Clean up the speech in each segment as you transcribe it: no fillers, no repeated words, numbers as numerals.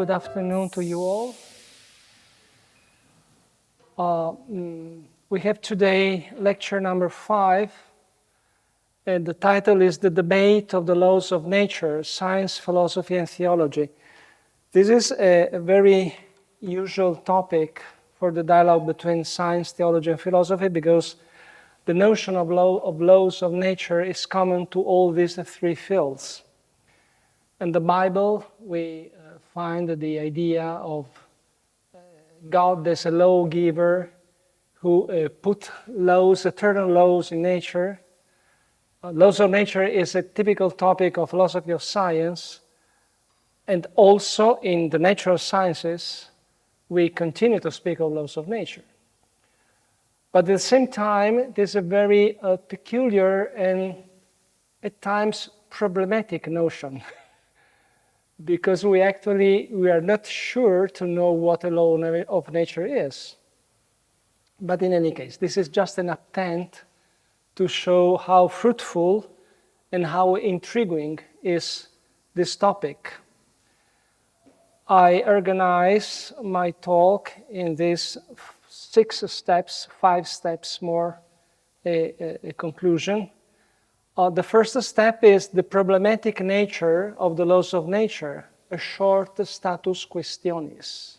good afternoon to you all. We have today lecture number 5, and the title is The Debate of the Laws of Nature, Science, Philosophy, and Theology. This is a very usual topic for the dialogue between science, theology, and philosophy, because the notion of laws of nature is common to all these three fields. In the Bible, we find the idea of God as a lawgiver who put laws, eternal laws in nature. Laws of nature is a typical topic of philosophy of science, and also in the natural sciences, we continue to speak of laws of nature. But at the same time, there's a very peculiar and at times problematic notion. Because we are not sure to know what a law of nature is. But in any case, this is just an attempt to show how fruitful and how intriguing is this topic. I organize my talk in these 6 steps, 5 steps more, a conclusion. The first step is the problematic nature of the laws of nature, a short status questionis.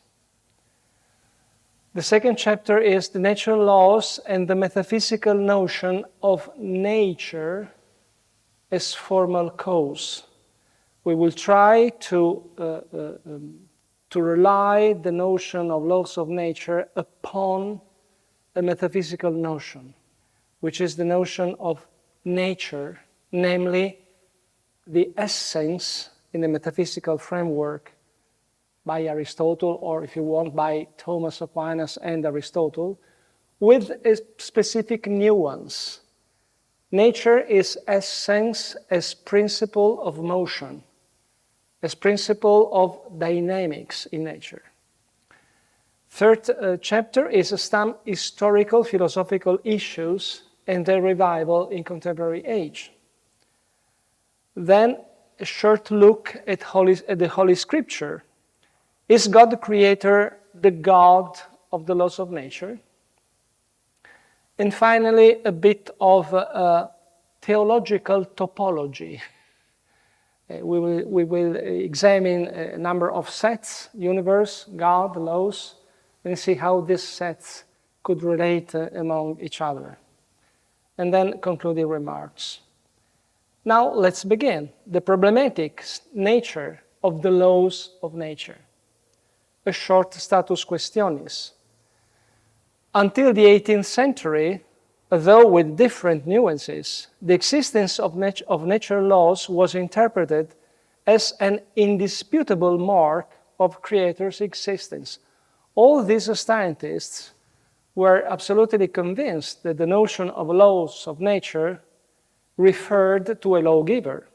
The second chapter is the natural laws and the metaphysical notion of nature as formal cause. We will try to rely the notion of laws of nature upon a metaphysical notion, which is the notion of nature, namely the essence in the metaphysical framework by Aristotle, or if you want, by Thomas Aquinas and Aristotle, with a specific nuance. Nature is essence as principle of motion, as principle of dynamics in nature. Third chapter is some historical philosophical issues and their revival in contemporary age. Then a short look at the Holy Scripture. Is God the Creator, the God of the laws of nature? And finally, a bit of theological topology. We will examine a number of sets, universe, God, laws, and see how these sets could relate among each other. And then concluding remarks. Now let's begin. The problematic nature of the laws of nature. A short status questionis. Until the 18th century, though with different nuances, the existence of natural laws was interpreted as an indisputable mark of Creator's existence. All these scientists were absolutely convinced that the notion of laws of nature referred to a lawgiver.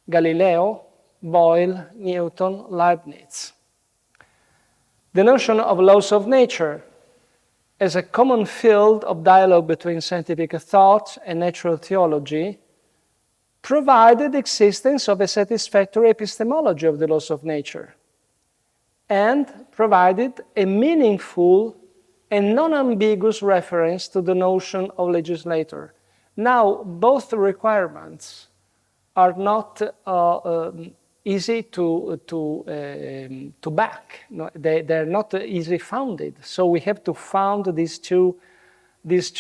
Galileo, Boyle, Newton, Leibniz. The notion of laws of nature as a common field of dialogue between scientific thought and natural theology provided the existence of a satisfactory epistemology of the laws of nature and provided a meaningful and non-ambiguous reference to the notion of legislator. Now, both requirements are not easy to back. No, they're not easily founded. So we have to found these two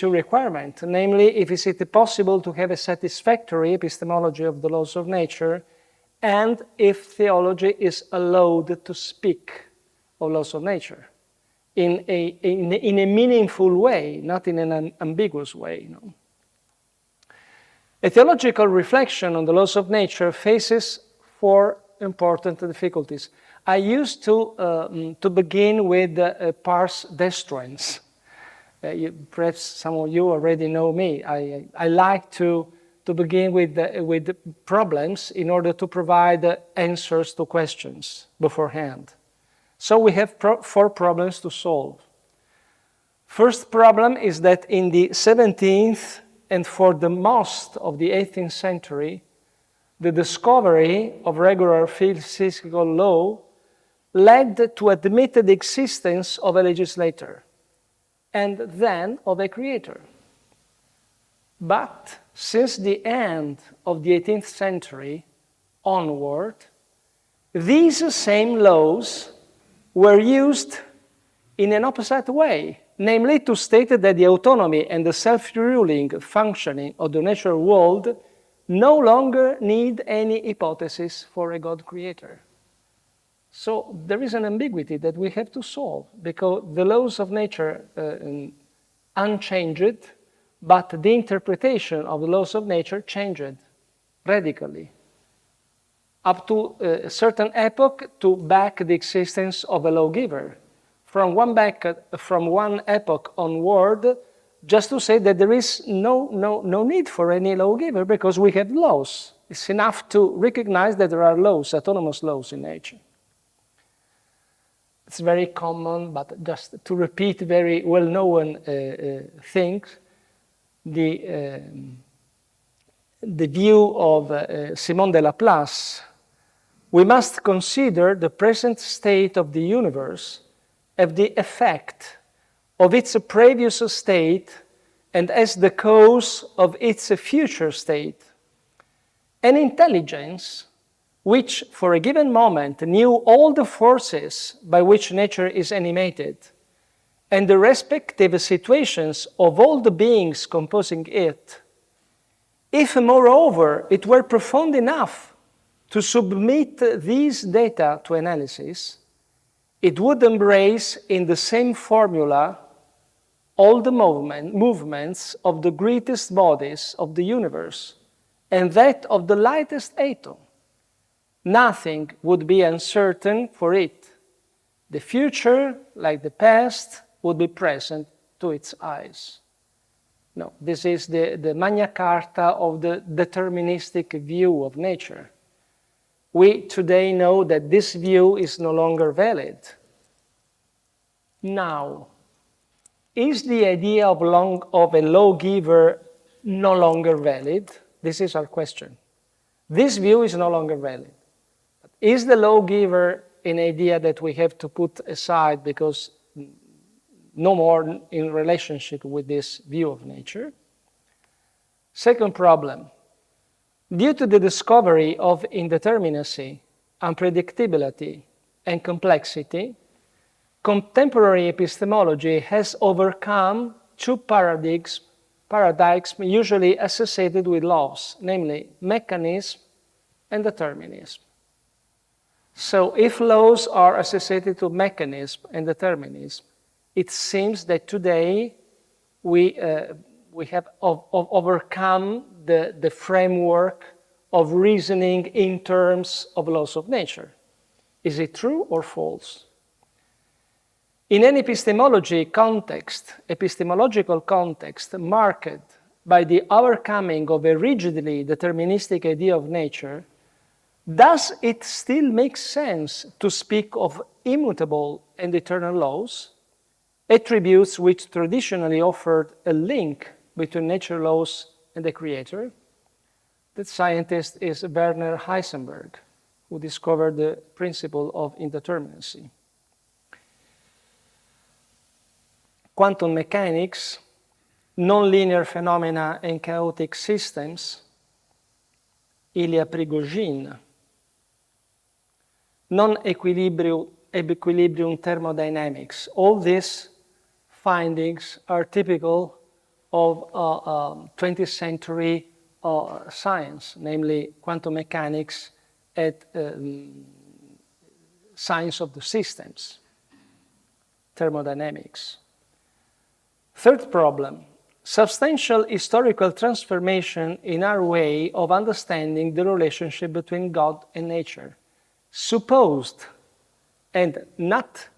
requirements. Namely, if is it possible to have a satisfactory epistemology of the laws of nature, and if theology is allowed to speak of laws of nature in a meaningful way, not in an ambiguous way. No? A theological reflection on the laws of nature faces 4 important difficulties. I used to begin with pars destruens. Perhaps some of you already know me. I like to begin with problems in order to provide answers to questions beforehand. So we have 4 problems to solve. First problem is that in the 17th and for the most of the 18th century, the discovery of regular physical law led to admit the existence of a legislator and then of a creator. But since the end of the 18th century onward, these same laws were used in an opposite way, namely to state that the autonomy and the self-ruling functioning of the natural world no longer need any hypothesis for a God creator. So there is an ambiguity that we have to solve, because the laws of nature unchanged, but the interpretation of the laws of nature changed radically, up to a certain epoch to back the existence of a lawgiver. From one epoch onward, just to say that there is no need for any lawgiver because we have laws. It's enough to recognize that there are laws, autonomous laws in nature. It's very common, but just to repeat very well-known things, the view of Simon de Laplace: we must consider the present state of the universe as the effect of its previous state and as the cause of its future state. An intelligence which for a given moment knew all the forces by which nature is animated and the respective situations of all the beings composing it, if moreover it were profound enough to submit these data to analysis, it would embrace in the same formula all the movements of the greatest bodies of the universe and that of the lightest atom. Nothing would be uncertain for it. The future, like the past, would be present to its eyes. No, this is the Magna Carta of the deterministic view of nature. We today know that this view is no longer valid. Now, is the idea of a lawgiver no longer valid? This is our question. This view is no longer valid. Is the lawgiver an idea that we have to put aside because no more in relationship with this view of nature? Second problem. Due to the discovery of indeterminacy, unpredictability, and complexity, contemporary epistemology has overcome two paradigms usually associated with laws, namely mechanism and determinism. So if laws are associated to mechanism and determinism, it seems that today we have overcome the framework of reasoning in terms of laws of nature. Is it true or false? In an epistemological context marked by the overcoming of a rigidly deterministic idea of nature, does it still make sense to speak of immutable and eternal laws, attributes which traditionally offered a link between nature laws and the Creator? That scientist is Werner Heisenberg, who discovered the principle of indeterminacy. Quantum mechanics, nonlinear phenomena and chaotic systems, Ilya Prigozhin, non-equilibrium thermodynamics. All these findings are typical of 20th century science, namely quantum mechanics and science of the systems, thermodynamics. Third problem, substantial historical transformation in our way of understanding the relationship between God and nature, supposed and not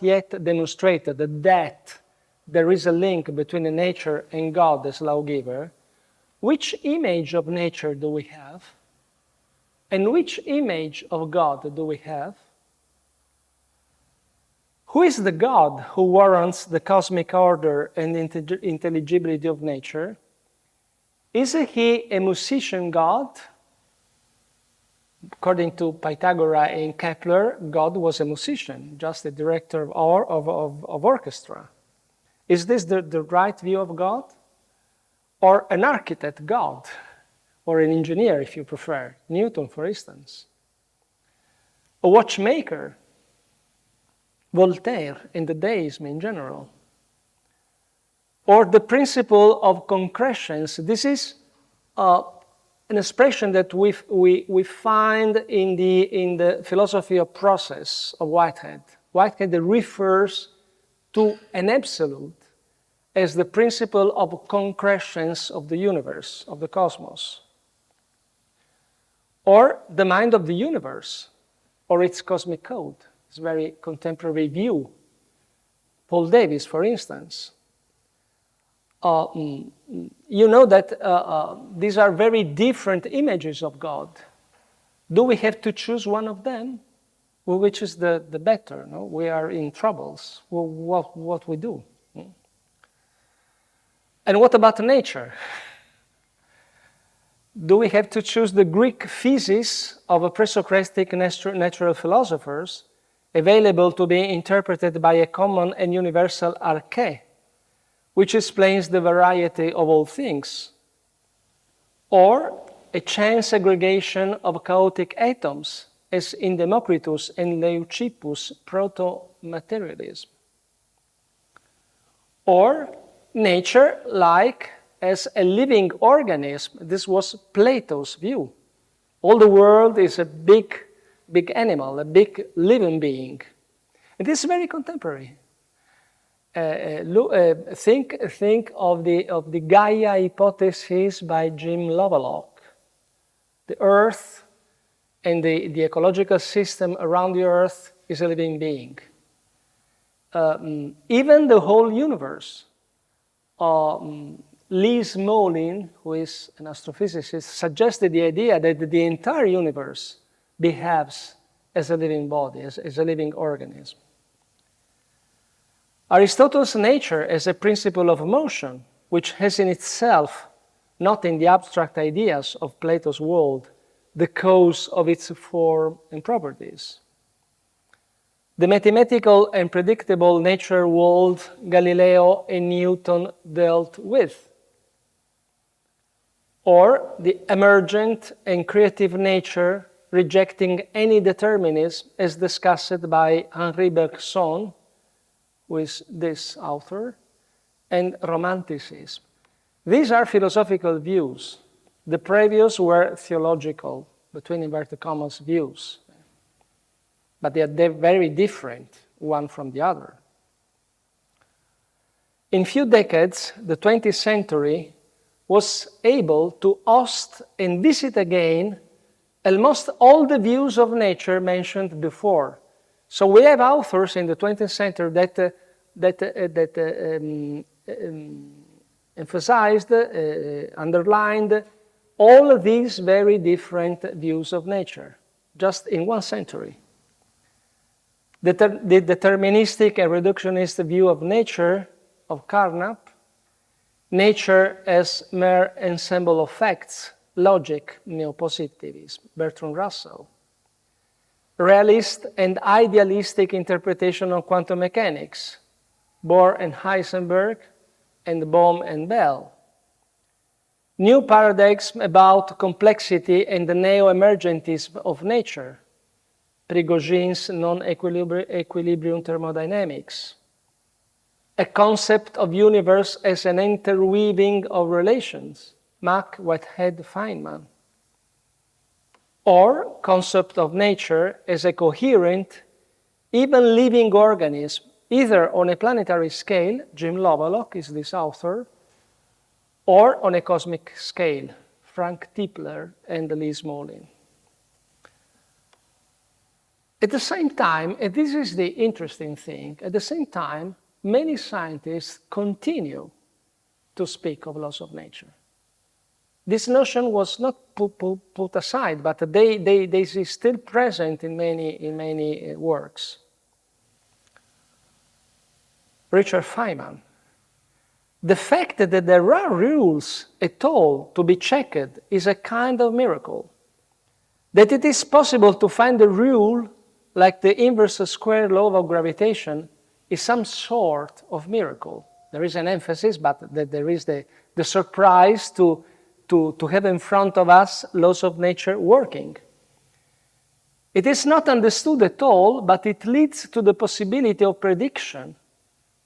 yet demonstrated that there is a link between nature and God as lawgiver. Which image of nature do we have? And which image of God do we have? Who is the God who warrants the cosmic order and intelligibility of nature? Is he a musician God? according to Pythagoras and Kepler, God was a musician, just a director of orchestra. Is this the right view of God? Or an architect God? Or an engineer, if you prefer, Newton, for instance? A watchmaker, Voltaire, and the deism in general? Or the principle of concretions? This is an expression that we find in the philosophy of process of Whitehead. Whitehead refers to an absolute as the principle of concretions of the universe, of the cosmos. Or the mind of the universe, or its cosmic code. It's a very contemporary view. Paul Davies, for instance. You know that these are very different images of God. Do we have to choose one of them? Well, which is the better? No? We are in troubles. Well, what we do? And what about nature? Do we have to choose the Greek physis of a pre-Socratic natural philosophers, available to be interpreted by a common and universal arche, which explains the variety of all things? Or a chance aggregation of chaotic atoms, as in Democritus and Leucippus' proto-materialism? Or nature like as a living organism? This was Plato's view. All the world is a big animal, a big living being. And this is very contemporary. Think of the Gaia hypothesis by Jim Lovelock. The Earth and the ecological system around the Earth is a living being. Even the whole universe. Liz Molin, who is an astrophysicist, suggested the idea that the entire universe behaves as a living body, as a living organism. Aristotle's nature as a principle of motion, which has in itself, not in the abstract ideas of Plato's world, the cause of its form and properties. The mathematical and predictable nature world Galileo and Newton dealt with. Or the emergent and creative nature rejecting any determinism as discussed by Henri Bergson, who is this author, and romanticism. These are philosophical views. The previous were theological, between inverted commas, views. But they are very different, one from the other. In few decades, the 20th century was able to host and visit again almost all the views of nature mentioned before. So we have authors in the 20th century that emphasized, underlined all of these very different views of nature, just in one century. The deterministic and reductionist view of nature of Carnap, nature as mere ensemble of facts, logic, neopositivism, Bertrand Russell. Realist and idealistic interpretation of quantum mechanics, Bohr and Heisenberg, and Bohm and Bell. New paradigms about complexity and the neo-emergentism of nature, Prigoghine's non-equilibrium thermodynamics. A concept of universe as an interweaving of relations, Mach, Whitehead, Feynman. Or concept of nature as a coherent, even living organism, either on a planetary scale, Jim Lovelock is this author, or on a cosmic scale, Frank Tipler and Liz Molin. At the same time, and this is the interesting thing, at the same time, many scientists continue to speak of laws of nature. This notion was not put aside, but they is still present in many works. Richard Feynman. The fact that there are rules at all to be checked is a kind of miracle. that it is possible to find a rule like the inverse square law of gravitation is some sort of miracle. There is an emphasis, but that there is the surprise to have in front of us laws of nature working. It is not understood at all, but it leads to the possibility of prediction.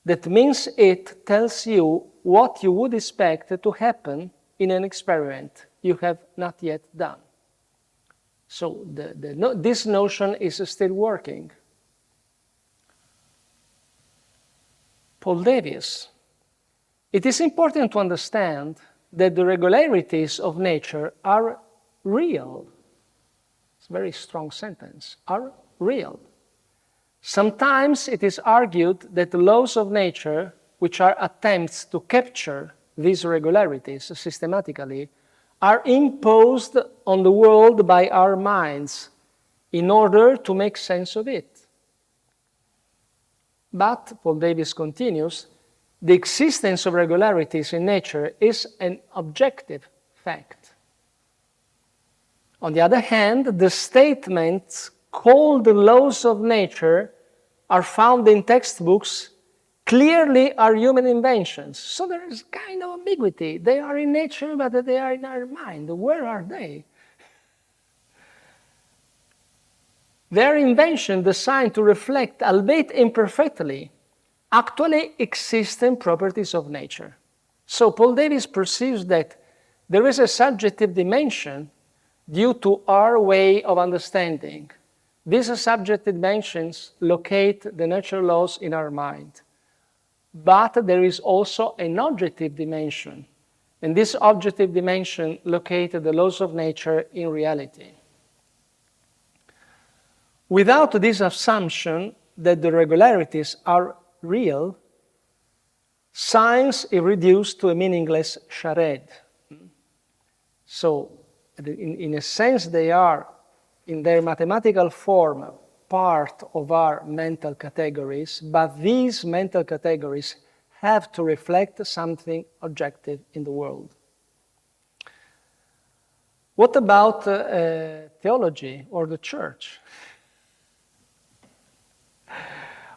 That means it tells you what you would expect to happen in an experiment you have not yet done. So this notion is still working. Paul Davies. It is important to understand that the regularities of nature are real. It's a very strong sentence. Are real. Sometimes it is argued that the laws of nature, which are attempts to capture these regularities systematically, are imposed on the world by our minds in order to make sense of it. But, Paul Davies continues, the existence of regularities in nature is an objective fact. On the other hand, the statements called the laws of nature are found in textbooks clearly are human inventions. So there is kind of ambiguity. They are in nature, but they are in our mind. Where are they? They are inventions designed to reflect, albeit imperfectly, actually existing properties of nature. So Paul Davies perceives that there is a subjective dimension due to our way of understanding. These subjective dimensions locate the natural laws in our mind. But there is also an objective dimension, and this objective dimension locates the laws of nature in reality. Without this assumption that the regularities are real, science is reduced to a meaningless charade. So, in a sense, they are, in their mathematical form, part of our mental categories, but these mental categories have to reflect something objective in the world. What about theology or the church?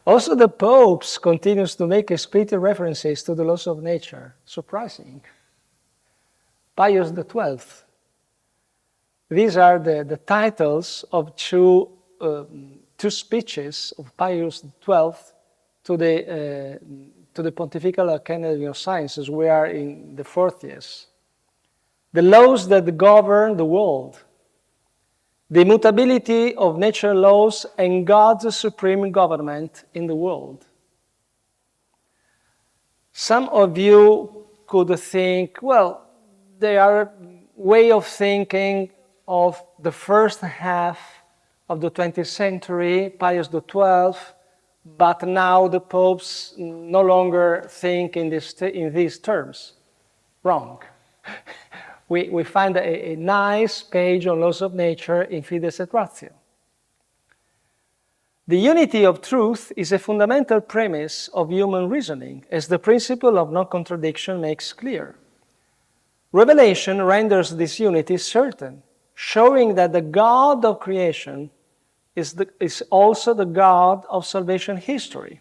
Also, the popes continues to make explicit references to the laws of nature. Surprising. Pius XII. These are the titles of two speeches of Pius XII to the Pontifical Academy of Sciences. We are in the 40s. The laws that govern the world, the immutability of natural laws, and God's supreme government in the world. Some of you could think, well, they are a way of thinking of the first half of the 20th century, Pius XII, but now the popes no longer think in these terms. Wrong. We find a nice page on laws of nature in Fides et Ratio. The unity of truth is a fundamental premise of human reasoning, as the principle of non-contradiction makes clear. Revelation renders this unity certain, showing that the God of creation is also the God of salvation history.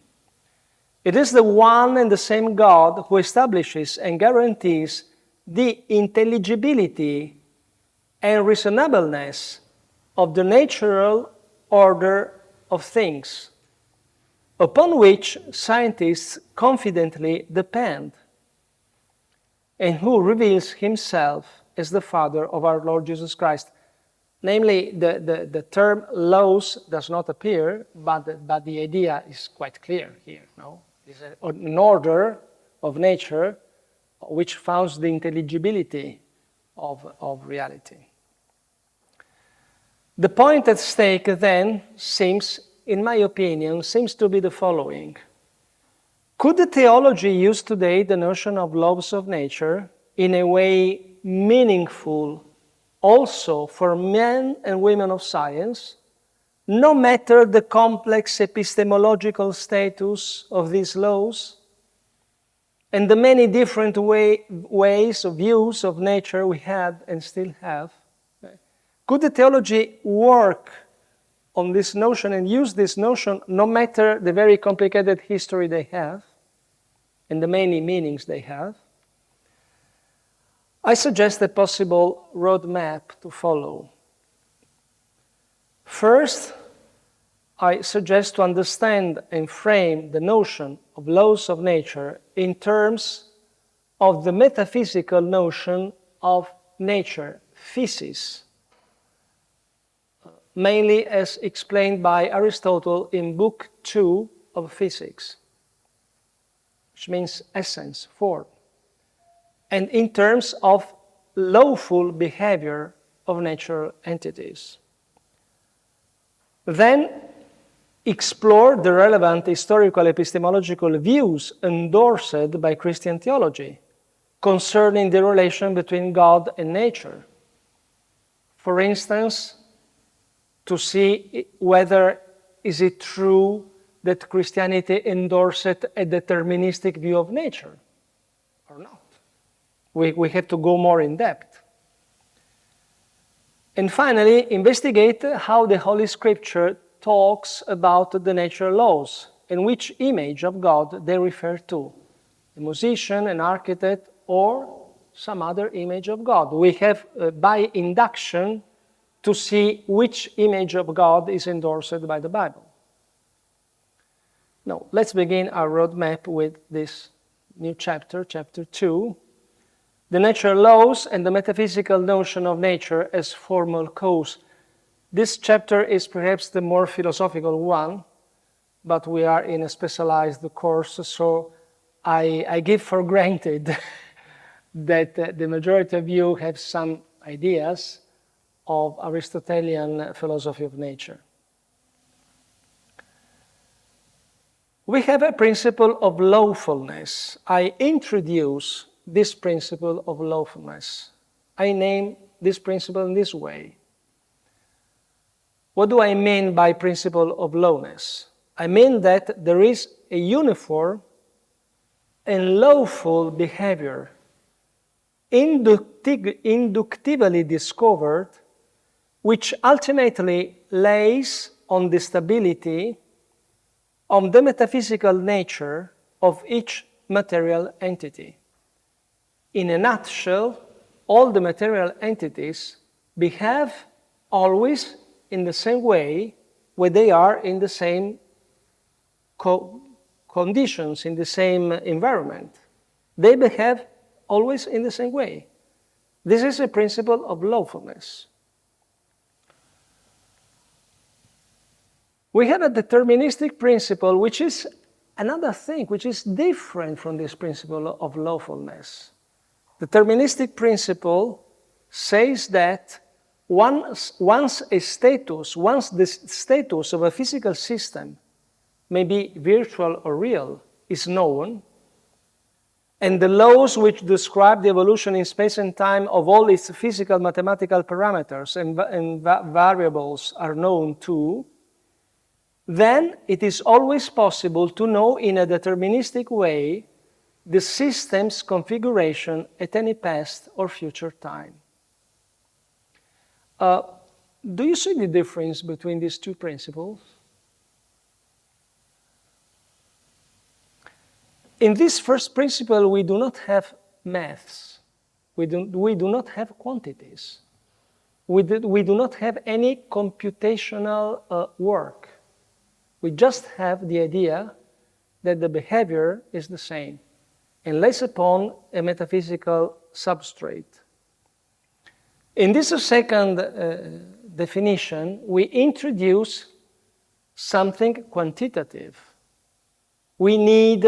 It is the one and the same God who establishes and guarantees the intelligibility and reasonableness of the natural order of things, upon which scientists confidently depend, and who reveals himself as the Father of our Lord Jesus Christ. Namely, the term laws does not appear, but the idea is quite clear here. No? It's an order of nature which founds the intelligibility of reality. The point at stake then seems, in my opinion, to be the following. Could the theology use today the notion of laws of nature in a way meaningful also for men and women of science, no matter the complex epistemological status of these laws and the many different ways of views of nature we had and still have? Could the theology work on this notion and use this notion no matter the very complicated history they have and the many meanings they have? I suggest a possible roadmap to follow. First, I suggest to understand and frame the notion of laws of nature in terms of the metaphysical notion of nature, physis, mainly as explained by Aristotle in Book 2 of Physics, which means essence, form, and in terms of lawful behavior of natural entities. Then explore the relevant historical epistemological views endorsed by Christian theology concerning the relation between God and nature. For instance, to see whether is it true that Christianity endorsed a deterministic view of nature or not. We have to go more in depth. And finally, investigate how the Holy Scripture talks about the natural laws and which image of God they refer to, a musician, an architect, or some other image of God. We have, by induction, to see which image of God is endorsed by the Bible. Now, let's begin our roadmap with this new chapter, chapter 2, the natural laws and the metaphysical notion of nature as formal cause. This chapter is perhaps the more philosophical one, but we are in a specialized course, so I give for granted that the majority of you have some ideas of Aristotelian philosophy of nature. We have a principle of lawfulness. I introduce this principle of lawfulness. I name this principle in this way. What do I mean by principle of lawness? I mean that there is a uniform and lawful behavior inductively discovered, which ultimately lays on the stability of the metaphysical nature of each material entity. In a nutshell, all the material entities behave always in the same way when they are in the same conditions, in the same environment. They behave always in the same way. This is a principle of lawfulness. We have a deterministic principle, which is another thing, which is different from this principle of lawfulness. The deterministic principle says that once the status of a physical system, may be virtual or real, is known, and the laws which describe the evolution in space and time of all its physical mathematical parameters and variables are known too, then it is always possible to know in a deterministic way the system's configuration at any past or future time. Do you see the difference between these two principles? In this first principle, we do not have maths. We do not have quantities. We do not have any computational work. We just have the idea that the behavior is the same and lays upon a metaphysical substrate. In this second definition, we introduce something quantitative. We need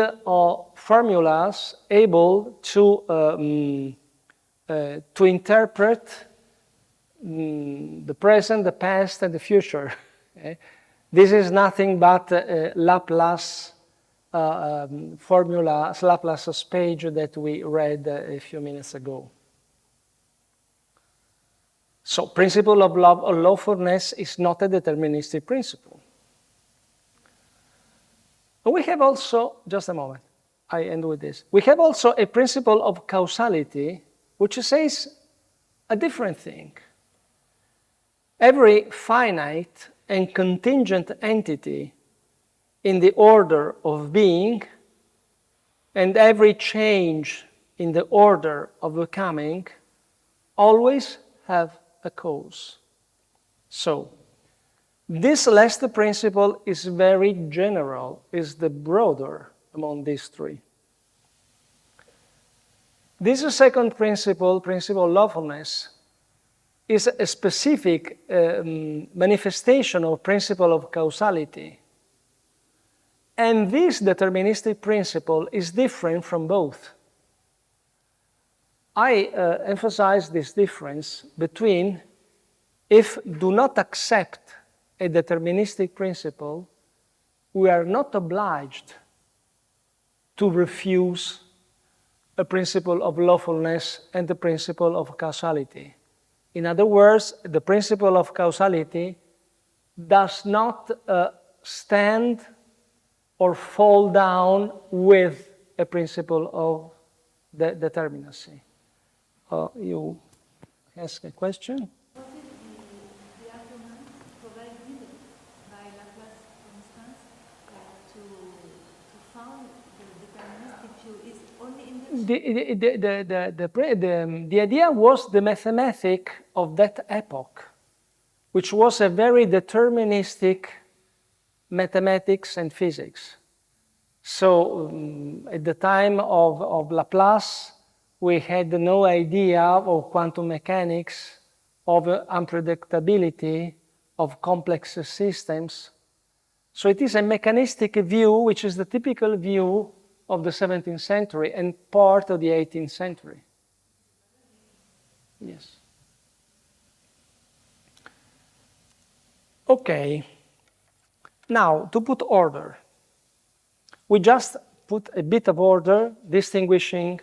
formulas able to interpret the present, the past, and the future. Okay? This is nothing but Laplace formula, Laplace's page that we read a few minutes ago. So, principle of lawfulness is not a deterministic principle. And we have also, just a moment, I end with this. We have also a principle of causality, which says a different thing. every finite and contingent entity in the order of being and every change in the order of becoming always have a cause. So, this last principle is very general, is the broader among these three. This second principle, principle of lawfulness, is a specific manifestation of principle of causality. And this deterministic principle is different from both. I emphasize this difference between if do not accept a deterministic principle, we are not obliged to refuse a principle of lawfulness and the principle of causality. In other words, the principle of causality does not stand or fall down with a principle of determinacy. You ask a question? What is the argument provided by Laplace, for instance, to found the deterministic view is only in the idea was the mathematic of that epoch, which was a very deterministic mathematics and physics. So at the time of Laplace, we had no idea of quantum mechanics, of unpredictability, of complex systems. So it is a mechanistic view, which is the typical view of the 17th century and part of the 18th century. Yes. Okay. Now, to put order, we just put a bit of order, distinguishing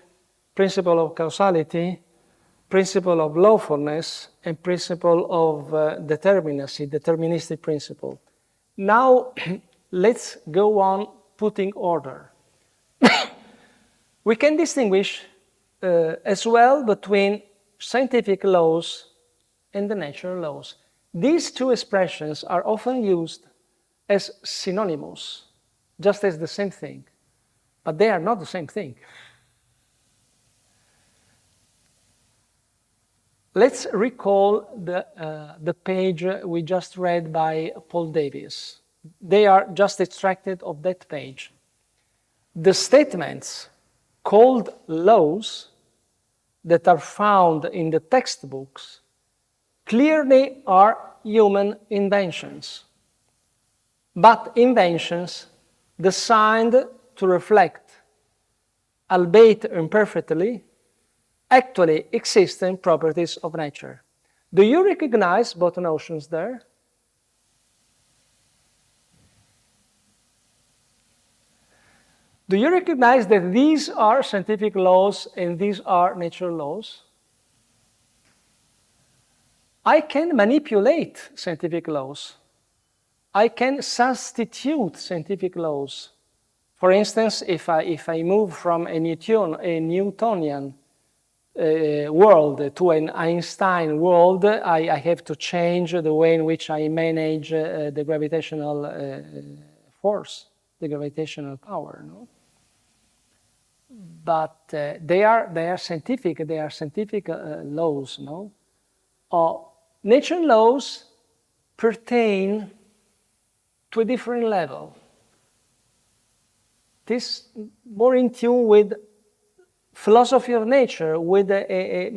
principle of causality, principle of lawfulness, and principle of determinacy, deterministic principle. Now, let's go on putting order. We can distinguish as well between scientific laws and the natural laws. These two expressions are often used as synonymous, just as the same thing, but they are not the same thing. Let's recall the page we just read by Paul Davies. They are just extracted of that page. The statements called laws that are found in the textbooks clearly are human inventions, but inventions designed to reflect, albeit imperfectly, actually existing properties of nature. Do you recognize both notions there? Do you recognize that these are scientific laws and these are natural laws? I can manipulate scientific laws. I can substitute scientific laws. For instance, if I move from a Newtonian world to an Einstein world, I have to change the way in which I manage the gravitational force, the gravitational power. No? But they are scientific. They are scientific laws. No, nature laws pertain to a different level. It is more in tune with philosophy of nature, with a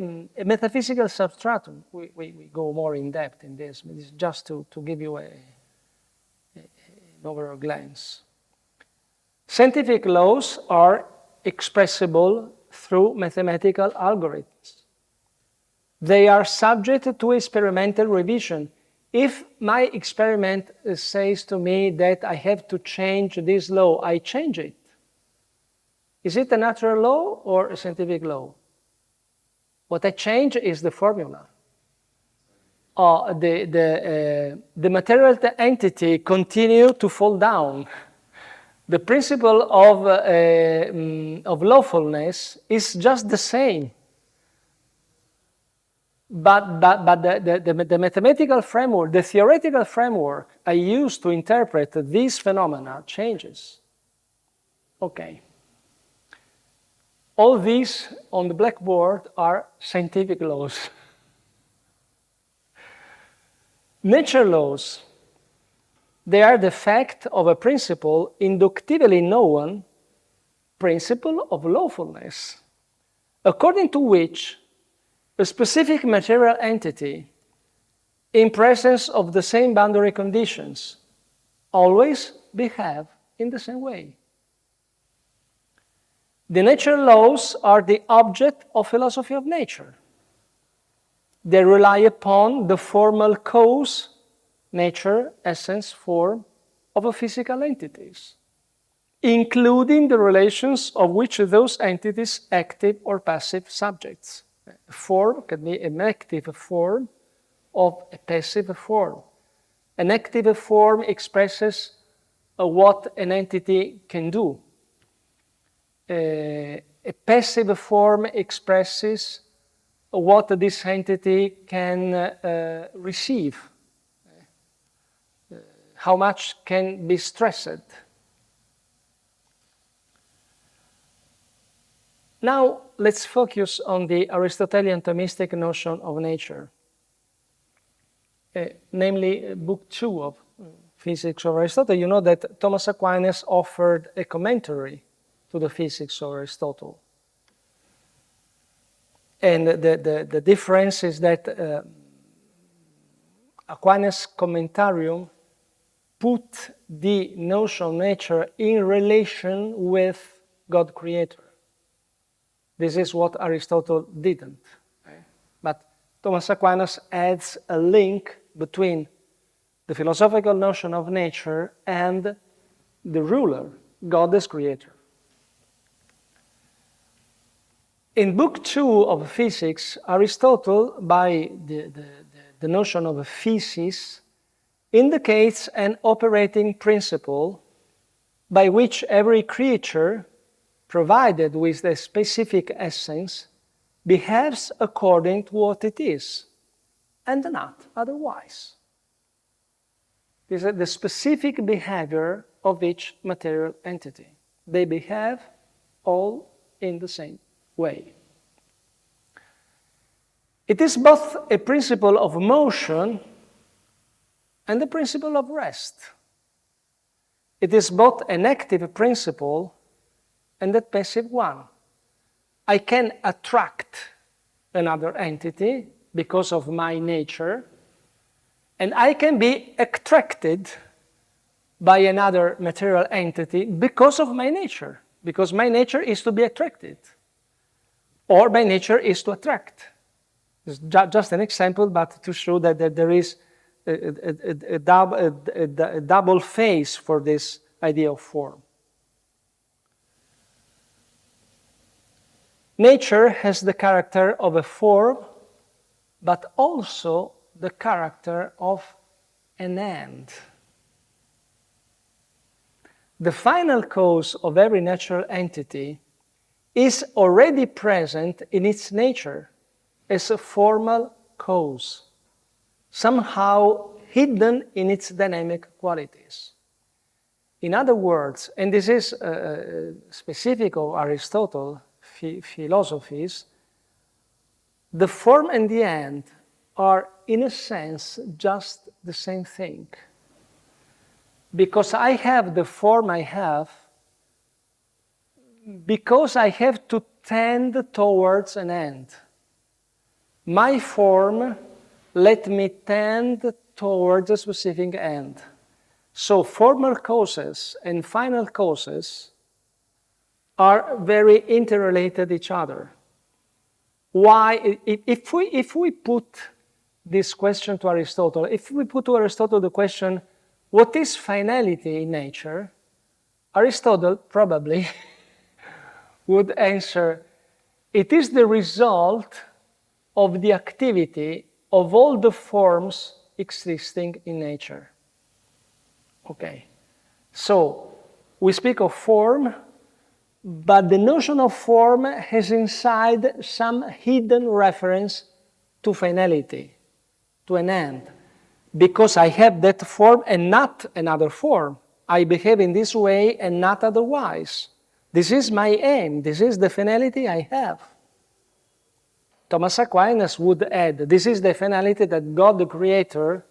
metaphysical substratum. We go more in depth in this, but it's just to give you an overall glance. Scientific laws are expressible through mathematical algorithms. They are subject to experimental revision. If my experiment says to me that I have to change this law, I change it. Is it a natural law or a scientific law? What I change is the formula. The material entity continues to fall down. The principle of lawfulness is just the same. But the mathematical framework, the theoretical framework I use to interpret these phenomena changes. Okay. All these on the blackboard are scientific laws. Nature laws, they are the fact of a principle inductively known, principle of lawfulness, according to which a specific material entity, in presence of the same boundary conditions, always behave in the same way. The nature laws are the object of philosophy of nature. They rely upon the formal cause, nature, essence, form of physical entities, including the relations of which those entities active or passive subjects. A form can be an active form of a passive form. An active form expresses what an entity can do. A passive form expresses what this entity can receive, how much can be stressed. Now, let's focus on the Aristotelian Thomistic notion of nature, namely Book 2 of Physics of Aristotle. You know that Thomas Aquinas offered a commentary to the Physics of Aristotle. And the difference is that Aquinas' commentarium put the notion of nature in relation with God Creator. This is what Aristotle didn't. But Thomas Aquinas adds a link between the philosophical notion of nature and the ruler, God as Creator. In Book 2 of Physics, Aristotle, by the notion of a physis, indicates an operating principle by which every creature, provided with a specific essence, behaves according to what it is, and not otherwise. This is the specific behavior of each material entity. They behave all in the same way. It is both a principle of motion and a principle of rest. It is both an active principle and a passive one. I can attract another entity because of my nature, and I can be attracted by another material entity because of my nature, because my nature is to be attracted, or my nature is to attract. It's just an example, but to show that there is a double phase for this idea of form. Nature has the character of a form, but also the character of an end. The final cause of every natural entity is already present in its nature as a formal cause, somehow hidden in its dynamic qualities. In other words, and this is specific of Aristotle philosophies, the form and the end are, in a sense, just the same thing. Because I have the form I have, because I have to tend towards an end. My form let me tend towards a specific end. So formal causes and final causes are very interrelated each other. Why? If we put this question to Aristotle, if we put to Aristotle the question, what is finality in nature? Aristotle probably would answer, it is the result of the activity of all the forms existing in nature. Okay, so we speak of form, but the notion of form has inside some hidden reference to finality, to an end, because I have that form and not another form. I behave in this way and not otherwise. This is my aim. This is the finality I have. Thomas Aquinas would add, this is the finality that God the Creator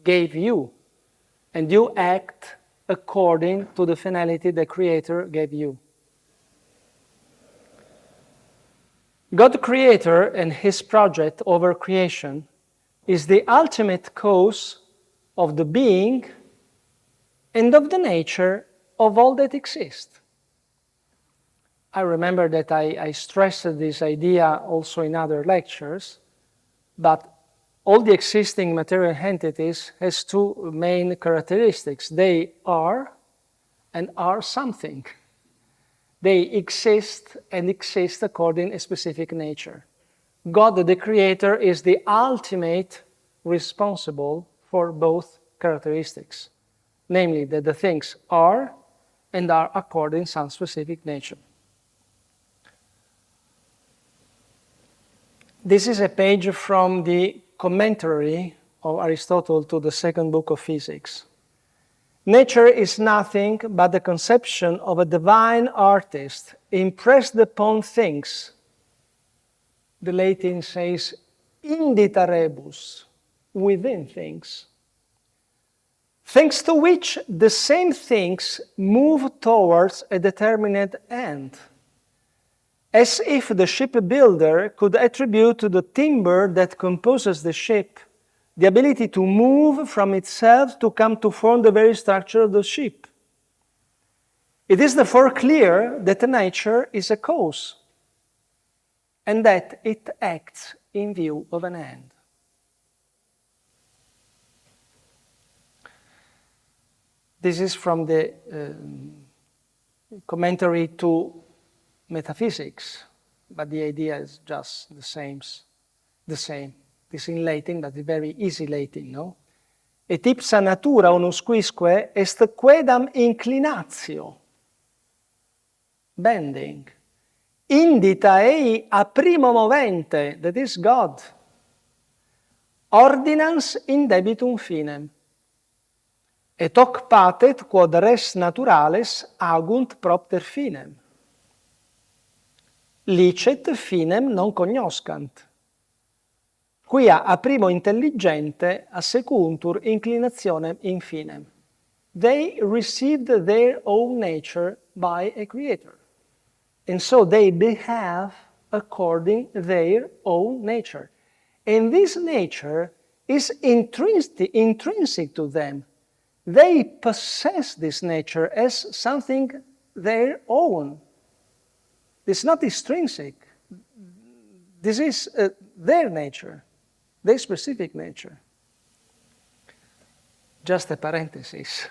gave you, and you act according to the finality the Creator gave you. God the Creator and His project over creation is the ultimate cause of the being and of the nature of all that exists. I remember that I stressed this idea also in other lectures, but all the existing material entities has two main characteristics. They are and are something. They exist and exist according to a specific nature. God, the Creator, is the ultimate responsible for both characteristics, namely that the things are and are according to some specific nature. This is a page from the commentary of Aristotle to the second book of physics. Nature is nothing but the conception of a divine artist impressed upon things. The Latin says, indita rebus, within things. Thanks to which the same things move towards a determinate end. As if the shipbuilder could attribute to the timber that composes the ship the ability to move from itself to come to form the very structure of the ship. It is therefore clear that nature is a cause, and that it acts in view of an end. This is from the commentary to metaphysics, but the idea is just the same. It's in Latin, but it's very easy Latin, no? Et ipsa natura unusquisque est quedam inclinatio, bending, indita ei a primo movente, that is God, ordinans in debitum finem, et hoc patet quod res naturales agunt propter finem. Licet finem non cognoscant, quia a primo intelligente assecuntur inclinationem in finem. They received their own nature by a creator, and so they behave according their own nature. And this nature is intrinsic to them. They possess this nature as something their own. It's not extrinsic. This is their nature, their specific nature. Just a parenthesis.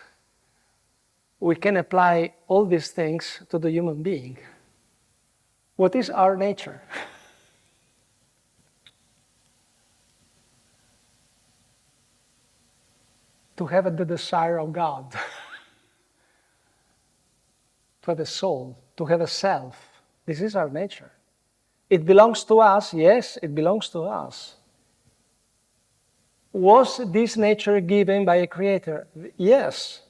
We can apply all these things to the human being. What is our nature? To have the desire of God, to have a soul, to have a self. This is our nature. It belongs to us, yes, it belongs to us. Was this nature given by a creator? Yes.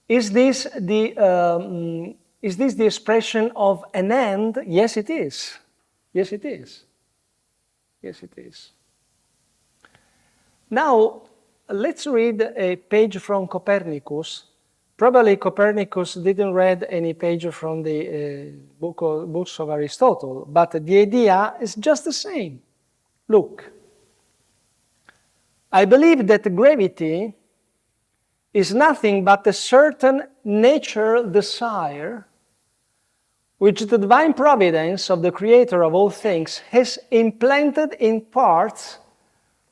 Is this the expression of an end? Yes, it is. Yes, it is. Yes, it is. Now, let's read a page from Copernicus. Probably Copernicus didn't read any page from the books of Aristotle, but the idea is just the same. Look, I believe that gravity is nothing but a certain natural desire which the divine providence of the Creator of all things has implanted in parts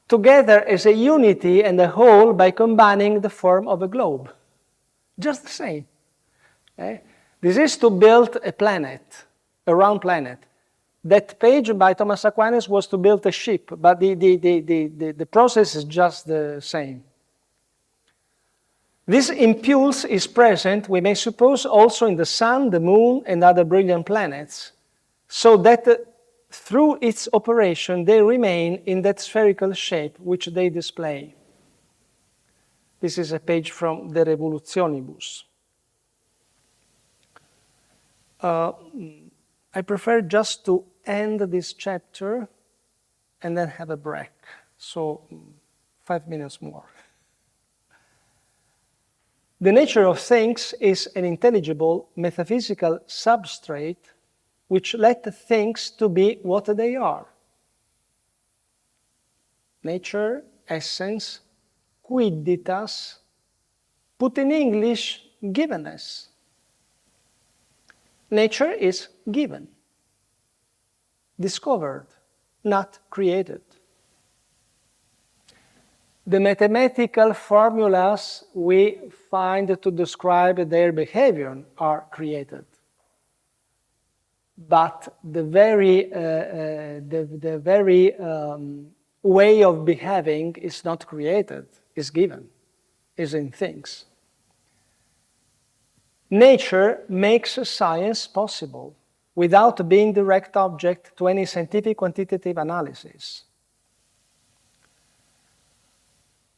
together as a unity and a whole by combining the form of a globe. Just the same. Okay? This is to build a planet, a round planet. That page by Thomas Aquinas was to build a ship, but the process is just the same. This impulse is present, we may suppose, also in the sun, the moon, and other brilliant planets, so that through its operation, they remain in that spherical shape which they display. This is a page from De Revolutionibus. I prefer just to end this chapter and then have a break. So 5 minutes more. The nature of things is an intelligible metaphysical substrate which let things to be what they are. Nature, essence, quidditas, put in English, givenness. Nature is given, discovered, not created. The mathematical formulas we find to describe their behavior are created. But the very way of behaving is not created, is given, is in things. Nature makes science possible without being direct object to any scientific quantitative analysis.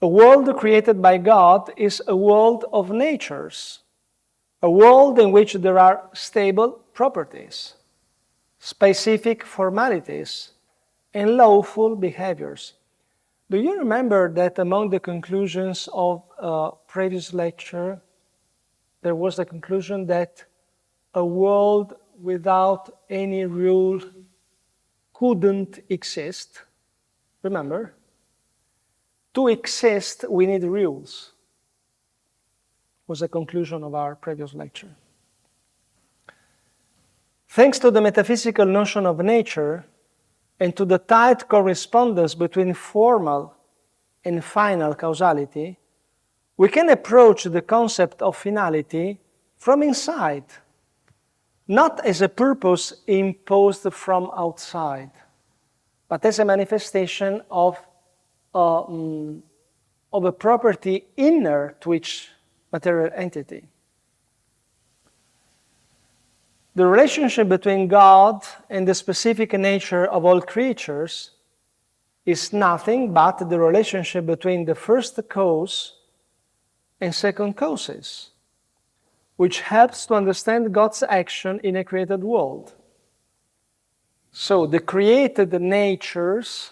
A world created by God is a world of natures, a world in which there are stable properties, specific formalities, and lawful behaviors. Do you remember that among the conclusions of a previous lecture, there was the conclusion that a world without any rule couldn't exist? Remember? To exist, we need rules, was the conclusion of our previous lecture. Thanks to the metaphysical notion of nature and to the tight correspondence between formal and final causality, we can approach the concept of finality from inside, not as a purpose imposed from outside, but as a manifestation of a property inner to each material entity. The relationship between God and the specific nature of all creatures is nothing but the relationship between the first cause and second causes, which helps to understand God's action in a created world. So the created natures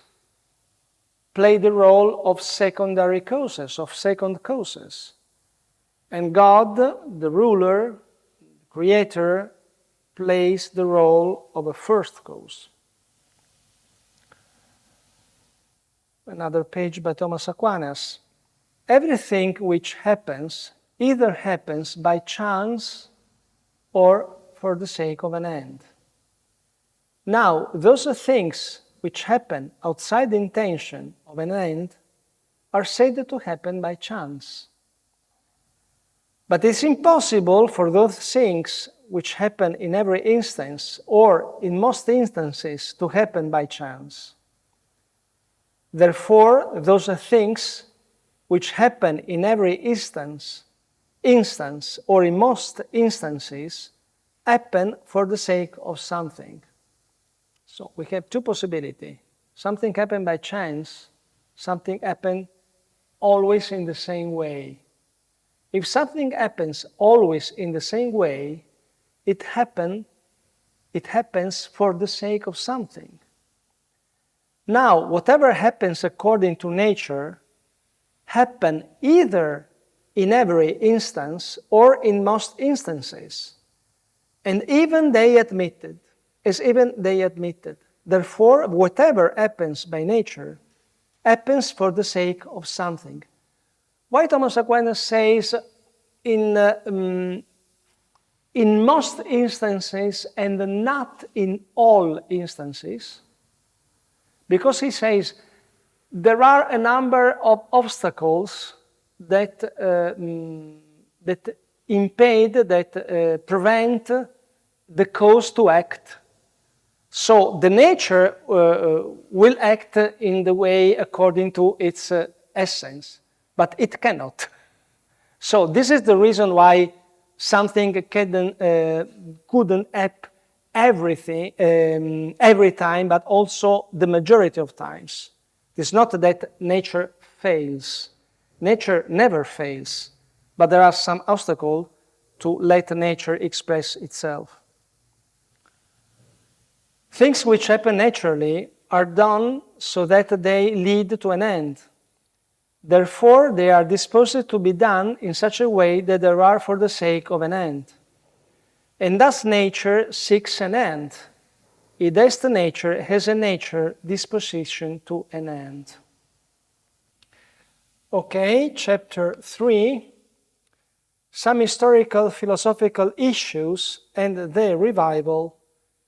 play the role of secondary causes, of second causes. And God, the ruler, the creator, plays the role of a first cause. Another page by Thomas Aquinas. Everything which happens either happens by chance or for the sake of an end. Now, those things which happen outside the intention of an end are said to happen by chance. But it's impossible for those things which happen in every instance, or in most instances, to happen by chance. Therefore, those things which happen in every instance, or in most instances, happen for the sake of something. So we have two possibilities. Something happened by chance, something happened always in the same way. If something happens always in the same way, it happens for the sake of something. Now, whatever happens according to nature happen either in every instance or in most instances. And even they admitted. Therefore, whatever happens by nature happens for the sake of something. Why Thomas Aquinas says in most instances and not in all instances? Because he says there are a number of obstacles that impede, that prevent the cause to act. So the nature will act in the way according to its essence, but it cannot. So this is the reason why something couldn't every time, but also the majority of times. It's not that nature fails. Nature never fails, but there are some obstacles to let nature express itself. Things which happen naturally are done so that they lead to an end. Therefore, they are disposed to be done in such a way that they are for the sake of an end. And thus nature seeks an end. Id nature has a nature disposition to an end. Okay, chapter 3. Some historical philosophical issues and their revival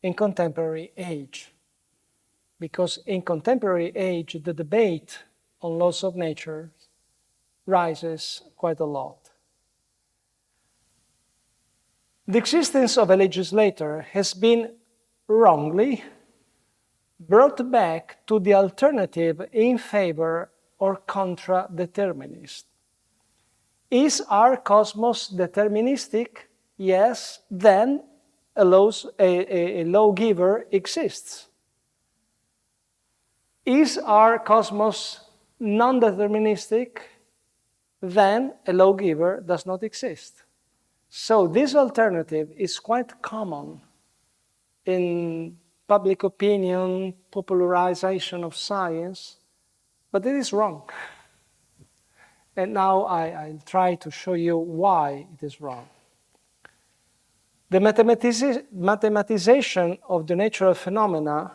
in contemporary age. Because in contemporary age, the debate on laws of nature rises quite a lot. The existence of a legislator has been wrongly brought back to the alternative in favor or contra determinist. Is our cosmos deterministic? Yes, then a lawgiver exists. Is our cosmos non-deterministic? Then a lawgiver does not exist. So this alternative is quite common in public opinion, popularization of science, but it is wrong. And now I'll try to show you why it is wrong. The mathematization of the natural phenomena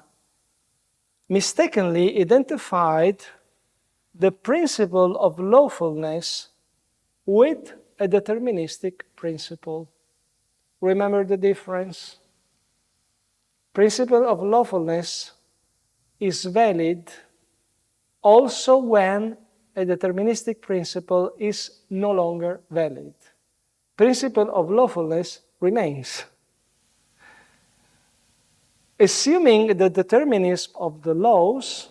mistakenly identified the principle of lawfulness with a deterministic principle. Remember the difference? Principle of lawfulness is valid also when a deterministic principle is no longer valid. Principle of lawfulness remains. Assuming the determinism of the laws,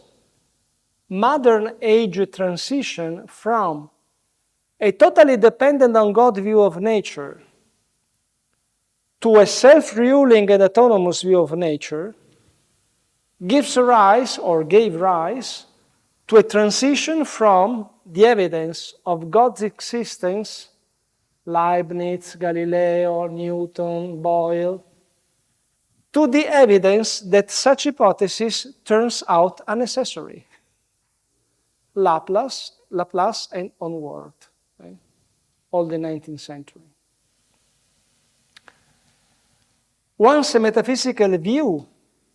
modern age transition from a totally dependent on God view of nature to a self-ruling and autonomous view of nature gives rise, or gave rise, to a transition from the evidence of God's existence, Leibniz, Galileo, Newton, Boyle, to the evidence that such hypothesis turns out unnecessary. Laplace and onward, okay? All the 19th century. Once a metaphysical view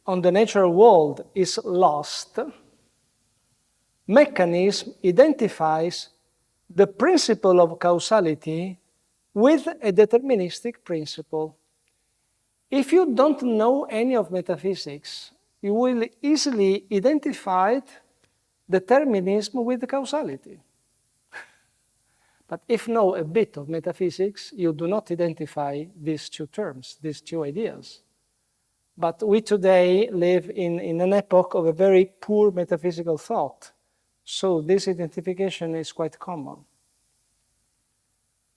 on the natural world is lost, mechanism identifies the principle of causality with a deterministic principle. If you don't know any of metaphysics, you will easily identify determinism with causality. But if you know a bit of metaphysics, you do not identify these two terms, these two ideas. But we today live in an epoch of a very poor metaphysical thought. So this identification is quite common.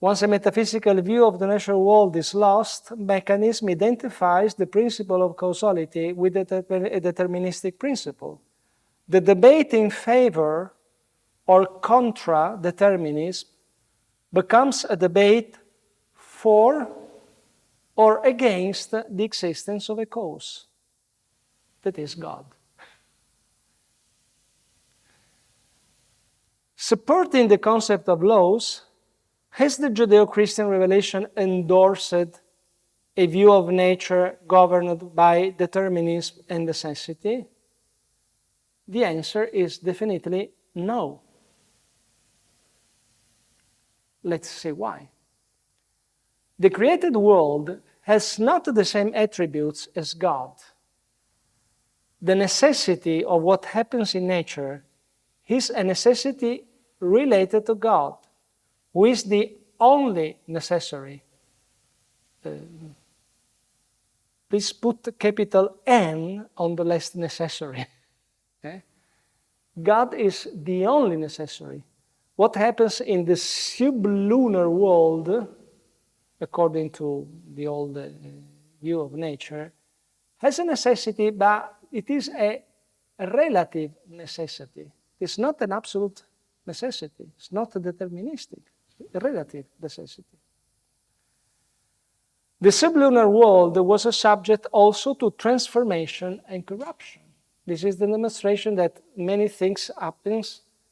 Once a metaphysical view of the natural world is lost, mechanism identifies the principle of causality with a deterministic principle. The debate in favor or contra determinism becomes a debate for or against the existence of a cause, that is God. Supporting the concept of laws, has the Judeo-Christian revelation endorsed a view of nature governed by determinism and necessity? The answer is definitely no. Let's see why. The created world has not the same attributes as God. The necessity of what happens in nature is a necessity related to God, who is the only necessary. Please put capital N on the less necessary. Okay? God is the only necessary. What happens in the sublunar world, according to the old view of nature, has a necessity, but it is a relative necessity. It's not an absolute necessity. It's not a deterministic, a relative necessity. The sublunar world was a subject also to transformation and corruption. This is the demonstration that many things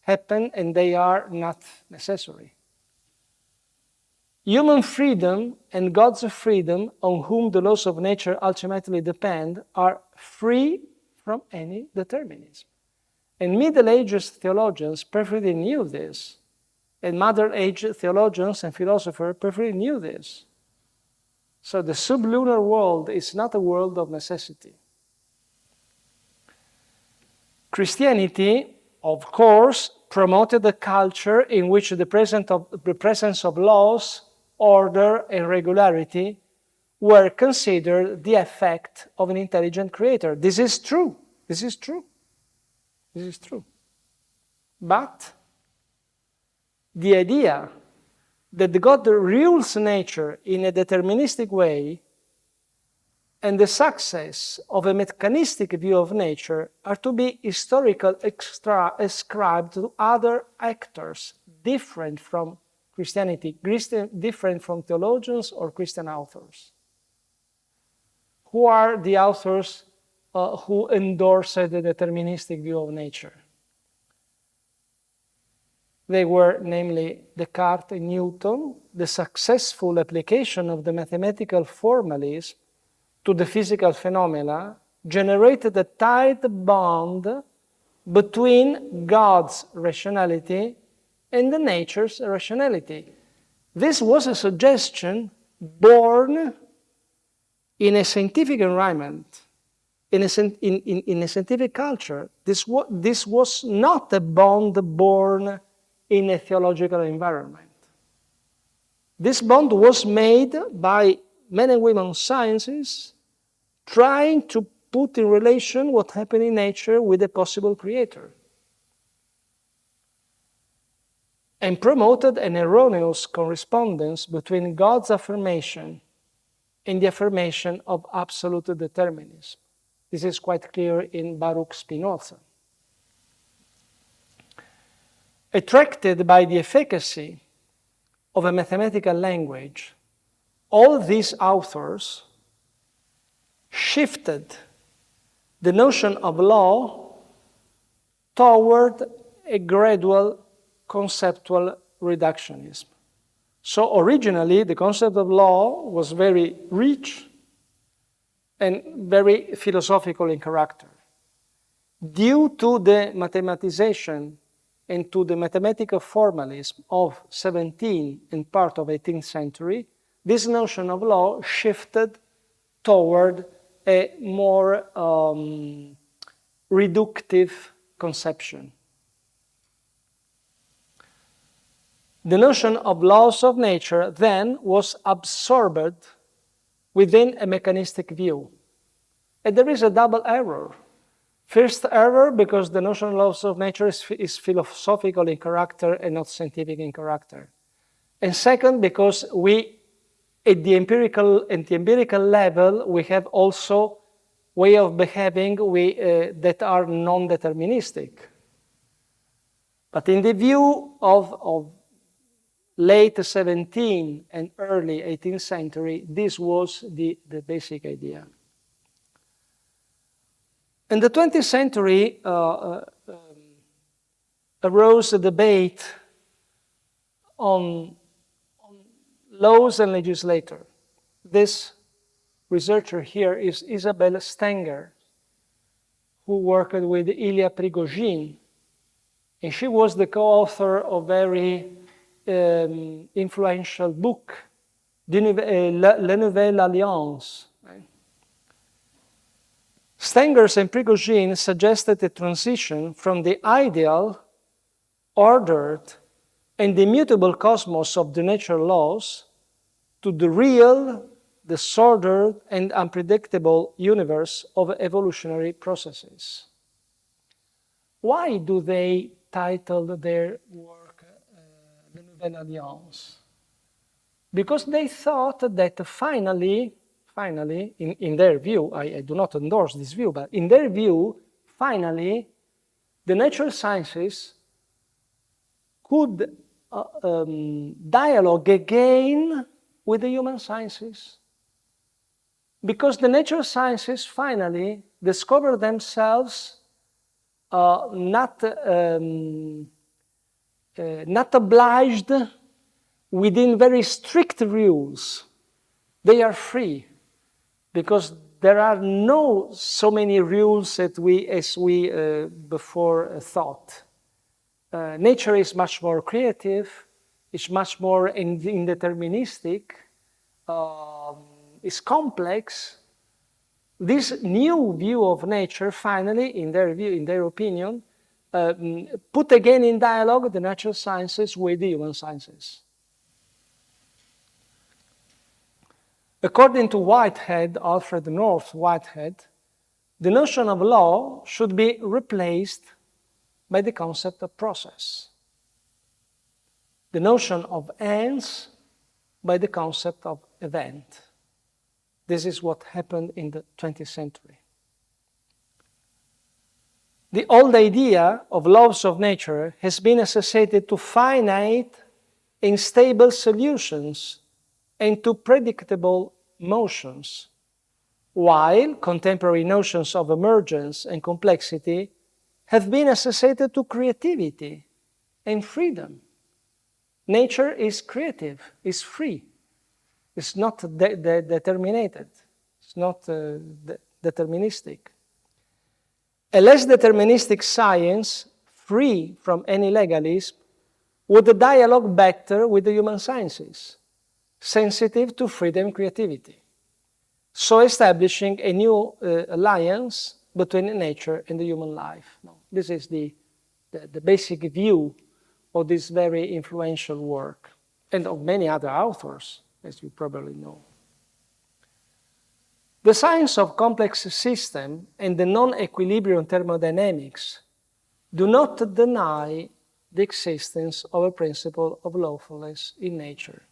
happen and they are not necessary. Human freedom and God's freedom, on whom the laws of nature ultimately depend, are free from any determinism. And Middle Ages theologians perfectly knew this. And Modern Age theologians and philosophers perfectly knew this. So the sublunar world is not a world of necessity. Christianity, of course, promoted a culture in which the presence of laws, order, and regularity were considered the effect of an intelligent creator. This is true. This is true. This is true. But the idea that God rules nature in a deterministic way and the success of a mechanistic view of nature are to be historically ascribed to other actors different from Christianity, different from theologians or Christian authors. Who are the authors who endorse the deterministic view of nature? They were namely Descartes and Newton. The successful application of the mathematical formalism to the physical phenomena generated a tight bond between God's rationality and the nature's rationality. This was a suggestion born in a scientific environment, in a scientific culture. This was not a bond born in a theological environment. This bond was made by men and women sciences trying to put in relation what happened in nature with a possible creator, and promoted an erroneous correspondence between God's affirmation and the affirmation of absolute determinism. This is quite clear in Baruch Spinoza. Attracted by the efficacy of a mathematical language, all these authors shifted the notion of law toward a gradual conceptual reductionism. So originally, the concept of law was very rich and very philosophical in character. Due to the mathematization and to the mathematical formalism of 17th and part of 18th century, this notion of law shifted toward a more reductive conception. The notion of laws of nature then was absorbed within a mechanistic view. And there is a double error. First error, because the notion of laws of nature is philosophical in character and not scientific in character. And second, because at the empirical level, we have also way of behaving that are non-deterministic. But in the view of late 17th and early 18th century, this was the basic idea. In the 20th century, arose a debate on laws and legislator. This researcher here is Isabelle Stenger, who worked with Ilya Prigozhin, and she was the co-author of very influential book, La Nouvelle Alliance. Stengers and Prigozhin suggested a transition from the ideal, ordered, and immutable cosmos of the natural laws to the real, disordered, and unpredictable universe of evolutionary processes. Why do they title their work La Nouvelle Alliance? Because they thought that finally finally, in their view, I do not endorse this view, but in their view, finally, the natural sciences could dialogue again with the human sciences. Because the natural sciences finally discover themselves not obliged within very strict rules. They are free because there are no so many rules as we before thought. Nature is much more creative, it's much more indeterministic, is complex. This new view of nature, finally, in their view, in their opinion, put again in dialogue the natural sciences with the human sciences. According to Whitehead, Alfred North Whitehead, the notion of law should be replaced by the concept of process. The notion of ends by the concept of event. This is what happened in the 20th century. The old idea of laws of nature has been associated to finite and stable solutions and to predictable motions, while contemporary notions of emergence and complexity have been associated to creativity and freedom. Nature is creative, is free. It's not determinated. It's not deterministic. A less deterministic science, free from any legalism, would dialogue better with the human sciences, sensitive to freedom and creativity, so establishing a new alliance between nature and the human life. This is the basic view of this very influential work, and of many other authors, as you probably know. The science of complex system and the non-equilibrium thermodynamics do not deny the existence of a principle of lawfulness in nature.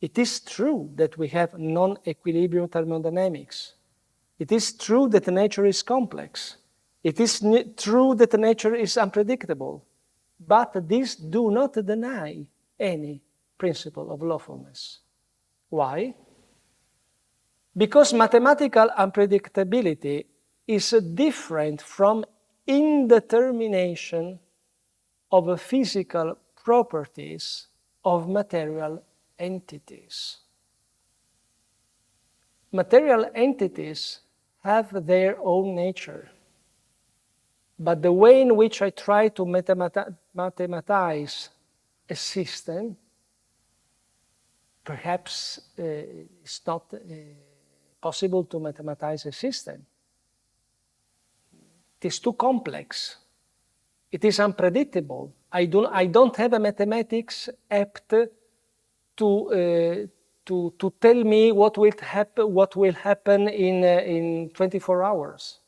It is true that we have non-equilibrium thermodynamics. It is true that nature is complex. It is true that nature is unpredictable. But these do not deny any principle of lawfulness. Why? Because mathematical unpredictability is different from indetermination of physical properties of material entities. Material entities have their own nature, but the way in which I try to mathematize a system perhaps it's not possible to mathematize a system. It is too complex. It is unpredictable. I don't have a mathematics apt to tell me what will happen in 24 hours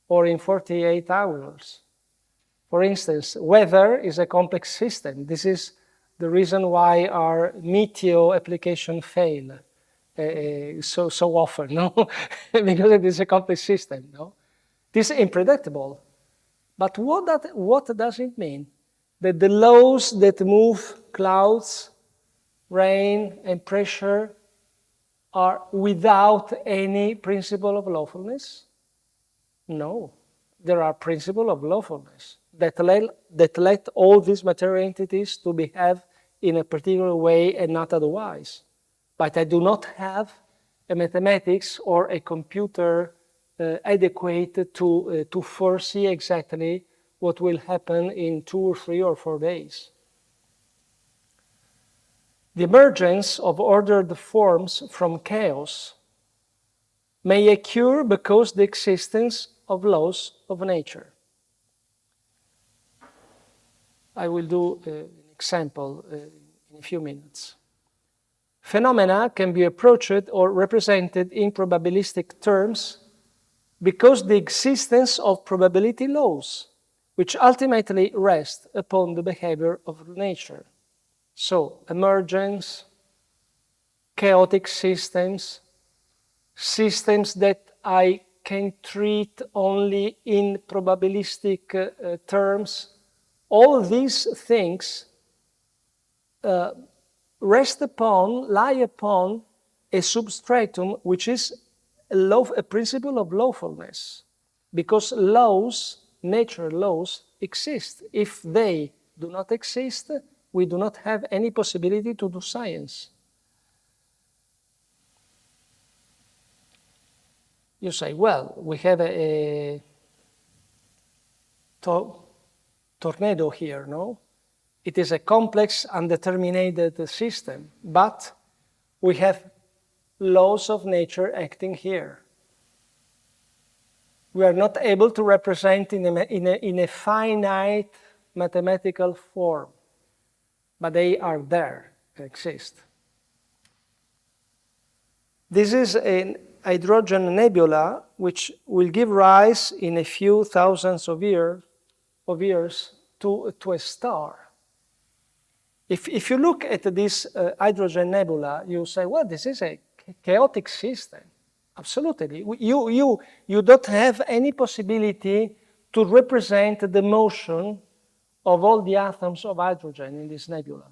or in 48 hours. For instance, weather is a complex system. This is the reason why our meteo application fail so often, no? Because it is a complex system, no? This is unpredictable. But what does it mean? That the laws that move clouds, rain, and pressure are without any principle of lawfulness? No. There are principles of lawfulness that let all these material entities to behave in a particular way and not otherwise. But I do not have a mathematics or a computer adequate to foresee exactly what will happen in 2 or 3 or 4 days. The emergence of ordered forms from chaos may occur because the existence of laws of nature. I will do an example in a few minutes. Phenomena can be approached or represented in probabilistic terms because the existence of probability laws, which ultimately rest upon the behavior of nature. So, emergence, chaotic systems, systems that I can treat only in probabilistic terms. All these things lie upon a substratum which is a principle of lawfulness, because laws, natural laws, exist. If they do not exist, we do not have any possibility to do science. You say, well, we have a tornado here, no? It is a complex, undetermined system, but we have laws of nature acting here. We are not able to represent in a finite mathematical form, but they are there, exist. This is an hydrogen nebula which will give rise in a few thousands of years to a star. If you look at this hydrogen nebula, you say, well, this is a chaotic system. Absolutely. You don't have any possibility to represent the motion of all the atoms of hydrogen in this nebula.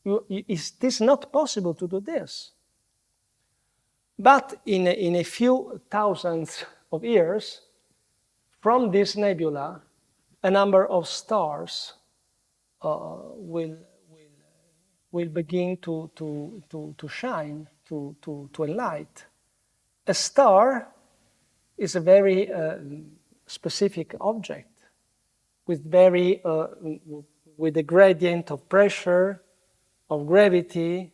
It is not possible to do this. But in a few thousands of years, from this nebula, a number of stars will begin to shine, to enlight. A star is a very specific object with with a gradient of pressure, of gravity,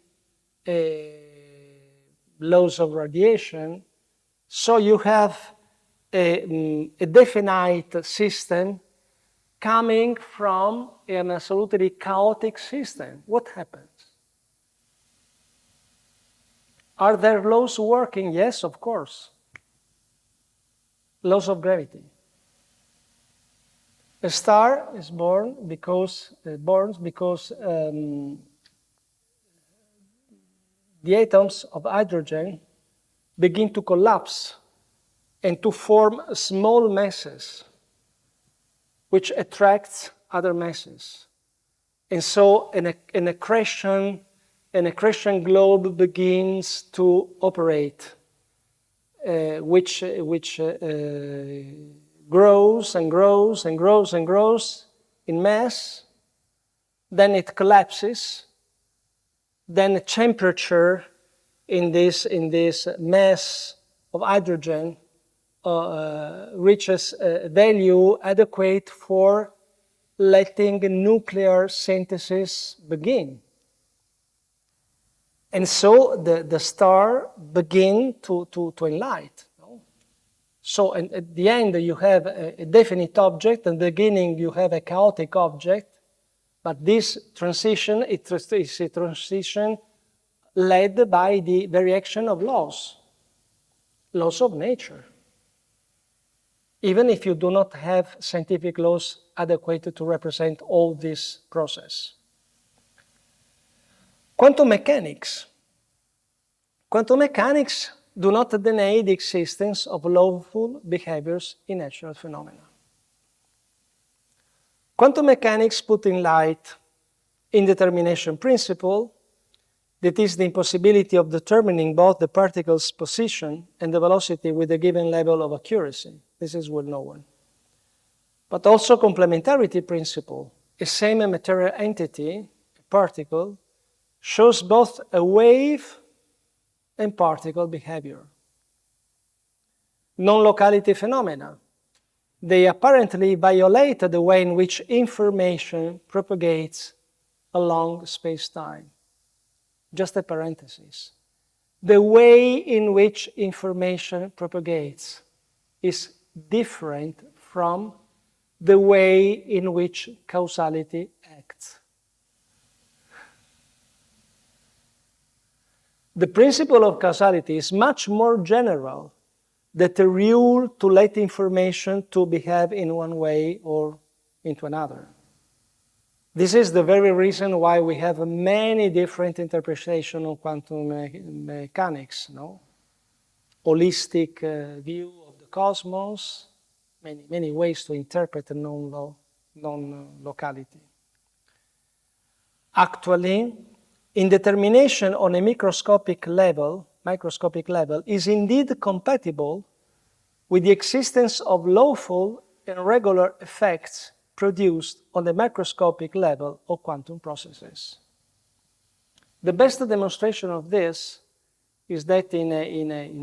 laws of radiation. So you have a definite system coming from an absolutely chaotic system. What happens? Are there laws working? Yes, of course. Laws of gravity. A star is born because the atoms of hydrogen begin to collapse and to form small masses, which attracts other masses. And so an accretion globe begins to operate, which grows and grows and grows and grows in mass. Then it collapses. Then the temperature in this mass of hydrogen reaches a value adequate for letting nuclear synthesis begin. And so the star begin to enlight. So at the end you have a definite object, and at the beginning you have a chaotic object, but this transition is a transition led by the very action of laws of nature. Even if you do not have scientific laws adequate to represent all this process. Quantum mechanics. Quantum mechanics do not deny the existence of lawful behaviors in natural phenomena. Quantum mechanics put in light indetermination principle, that is the impossibility of determining both the particle's position and the velocity with a given level of accuracy. This is well known. But also complementarity principle, a same material entity, a particle, shows both a wave and particle behavior. Non-locality phenomena. They apparently violate the way in which information propagates along space-time. Just a parenthesis. The way in which information propagates is different from the way in which causality acts. The principle of causality is much more general than the rule to let information to behave in one way or into another. This is the very reason why we have many different interpretations of quantum mechanics, no? holistic view of the cosmos, many ways to interpret a non-locality. Actually, indetermination on a microscopic level is indeed compatible with the existence of lawful and regular effects produced on the macroscopic level of quantum processes. The best demonstration of this is that in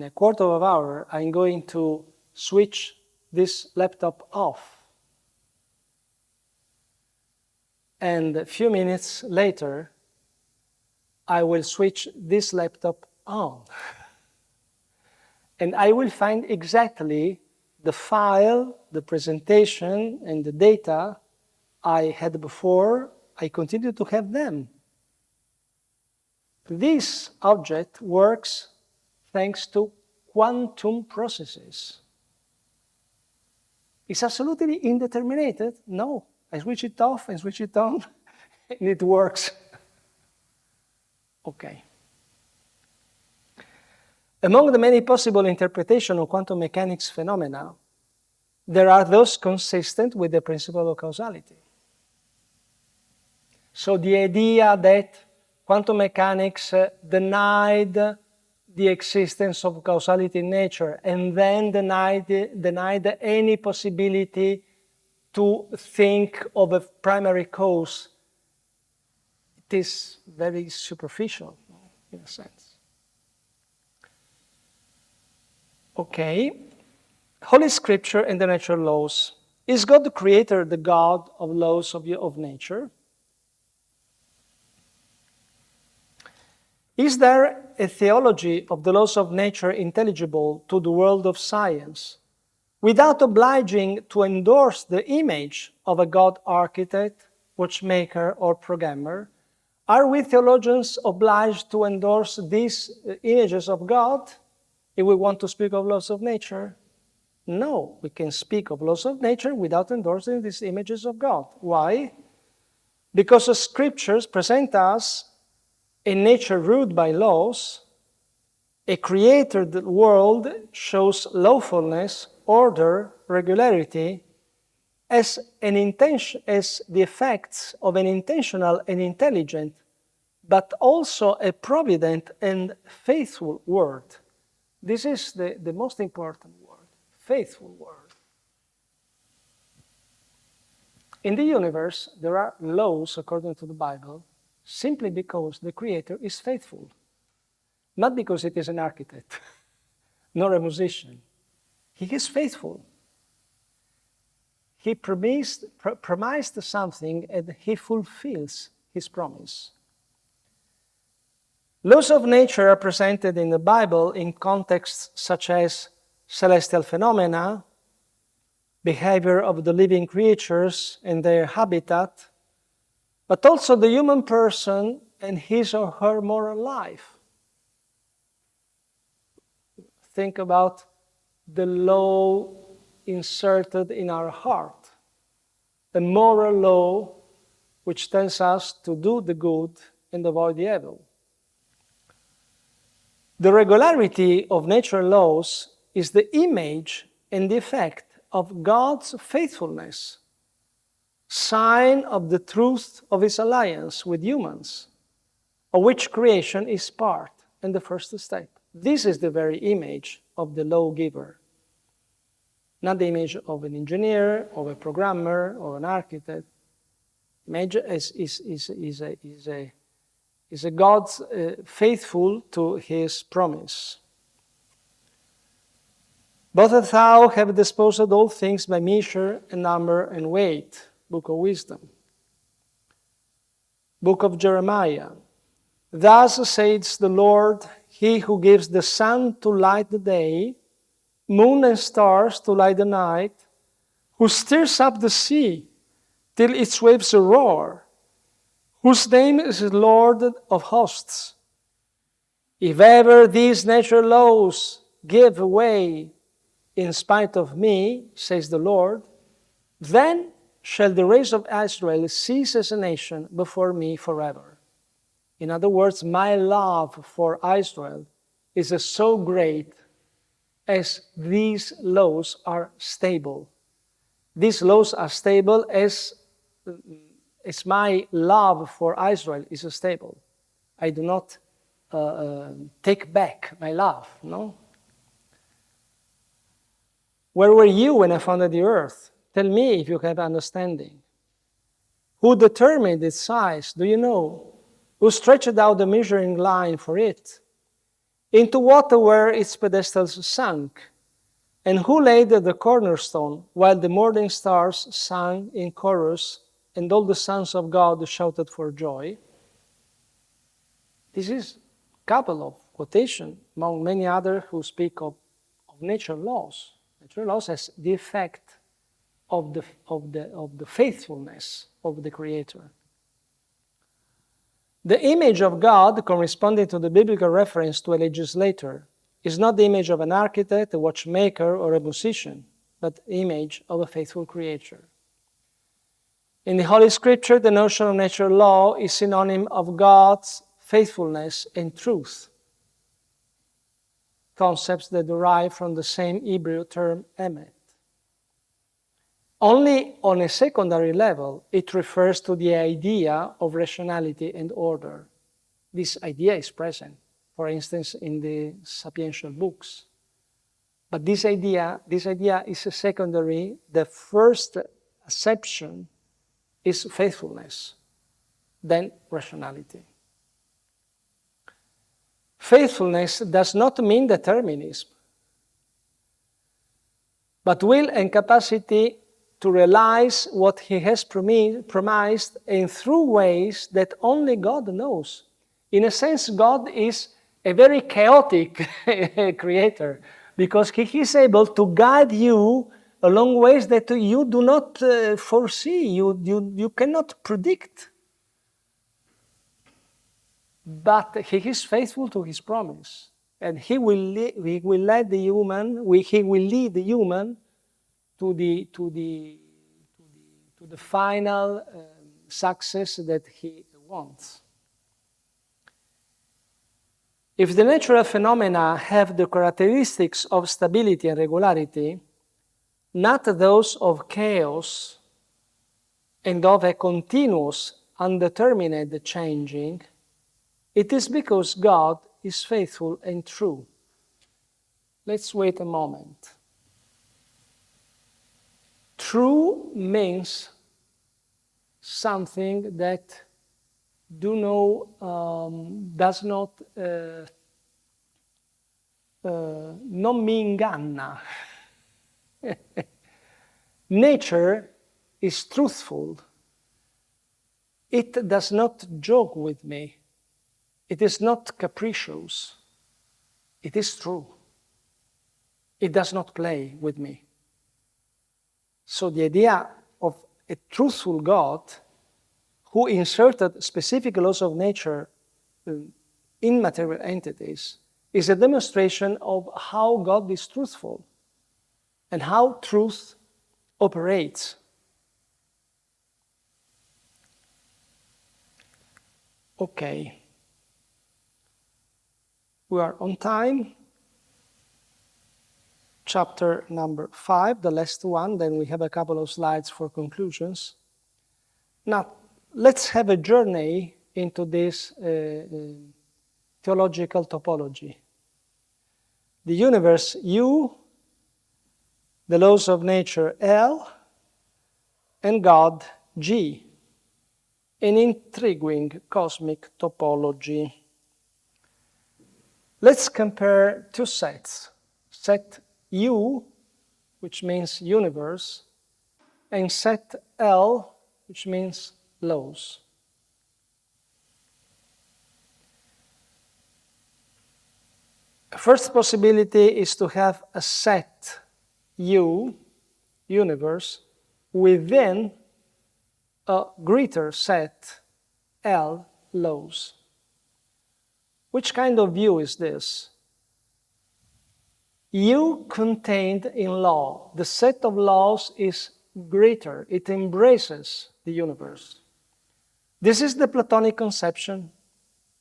a quarter of an hour, I'm going to switch this laptop off. And a few minutes later, I will switch this laptop on. And I will find exactly the file, the presentation, and the data I had before. I continue to have them. This object works thanks to quantum processes. It's absolutely indeterminate. No, I switch it off and switch it on, and it works. Okay. Among the many possible interpretations of quantum mechanics phenomena, there are those consistent with the principle of causality. So the idea that quantum mechanics denied the existence of causality in nature and then denied any possibility to think of a primary cause, it is very superficial in a sense. Okay, Holy Scripture and the natural laws. Is God the creator, the God of laws of nature? Is there a theology of the laws of nature intelligible to the world of science without obliging to endorse the image of a God architect, watchmaker, or programmer? Are we theologians obliged to endorse these images of God if we want to speak of laws of nature? No, we can speak of laws of nature without endorsing these images of God. Why? Because the scriptures present us a nature ruled by laws, a created world shows lawfulness, order, regularity, as the effects of an intentional and intelligent, but also a provident and faithful word. This is the most important word, faithful word. In the universe, there are laws, according to the Bible, simply because the Creator is faithful, not because it is an architect, nor a musician. He is faithful. He promised something and he fulfills his promise. Laws of nature are presented in the Bible in contexts such as celestial phenomena, behavior of the living creatures and their habitat, but also the human person and his or her moral life. Think about the law inserted in our heart, a moral law which tells us to do the good and avoid the evil. The regularity of natural laws is the image and the effect of God's faithfulness, sign of the truth of his alliance with humans, of which creation is part and the first step. This is the very image of the lawgiver, not the image of an engineer, of a programmer, or an architect. Image is a God faithful to his promise. Both thou have disposed all things by measure and number and weight. Book of Wisdom. Book of Jeremiah. Thus says the Lord, he who gives the sun to light the day, moon and stars to light the night, who stirs up the sea till its waves roar, whose name is Lord of hosts. If ever these natural laws give way in spite of me, says the Lord, then shall the race of Israel cease as a nation before me forever. In other words, my love for Israel is so great as these laws are stable. These laws are stable as my love for Israel is stable. I do not take back my love, no? Where were you when I founded the earth? Tell me if you have understanding. Who determined its size? Do you know? Who stretched out the measuring line for it? Into what were its pedestals sunk? And who laid the cornerstone while the morning stars sang in chorus and all the sons of God shouted for joy? This is a couple of quotations among many others who speak of nature laws. Nature laws as the effect of the faithfulness of the Creator. The image of God, corresponding to the biblical reference to a legislator, is not the image of an architect, a watchmaker, or a musician, but the image of a faithful Creator. In the Holy Scripture, the notion of natural law is synonym of God's faithfulness and truth, concepts that derive from the same Hebrew term emet. Only on a secondary level, it refers to the idea of rationality and order. This idea is present, for instance, in the sapiential books. But this idea is a secondary. The first acception is faithfulness, then rationality. Faithfulness does not mean determinism, but will and capacity to realize what He has promised and through ways that only God knows. In a sense, God is a very chaotic creator because He is able to guide you along ways that you do not foresee, you cannot predict. But He is faithful to His promise, and He will lead the human to the final success that He wants. If the natural phenomena have the characteristics of stability and regularity, not those of chaos and of a continuous, undetermined changing, it is because God is faithful and true. Let's wait a moment. True means something that does not non mi inganna. Nature is truthful. It does not joke with me. It is not capricious. It is true. It does not play with me. So the idea of a truthful God who inserted specific laws of nature in material entities is a demonstration of how God is truthful and how truth operates. Okay. We are on time. Chapter number 5, the last one, then we have a couple of slides for conclusions. Now, let's have a journey into this theological topology. The universe, U, the laws of nature, L, and God, G, an intriguing cosmic topology. Let's compare two sets. Set U, which means universe, and set L, which means laws. First possibility is to have a set U, universe, within a greater set L, laws. Which kind of view is this? U contained in law. The set of laws is greater. It embraces the universe. This is the Platonic conception.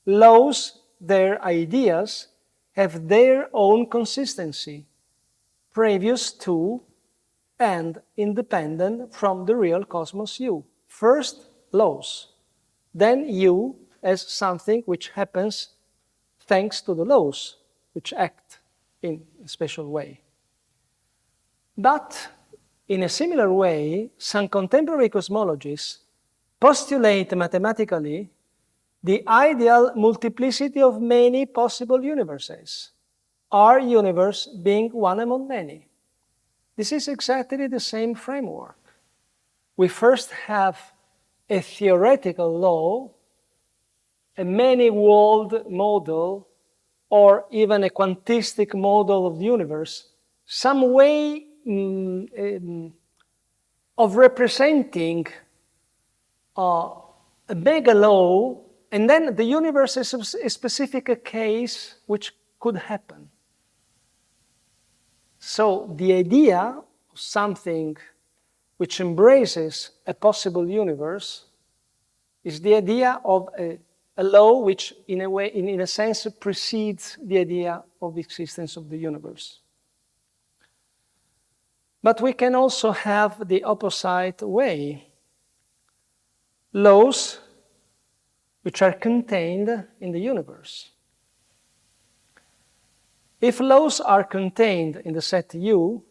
Laws, their ideas, have their own consistency. previous to and independent from the real cosmos U. First, laws. Then U as something which happens thanks to the laws, which act in a special way. But in a similar way, some contemporary cosmologies postulate mathematically the ideal multiplicity of many possible universes, our universe being one among many. This is exactly the same framework. We first have a theoretical law, a many-world model, or even a quantistic model of the universe, some way of representing a mega law, and then the universe is a specific case which could happen. So the idea of something which embraces a possible universe is the idea of a law which, in a way, in a sense, precedes the idea of the existence of the universe. But we can also have the opposite way. Laws which are contained in the universe. If laws are contained in the set U,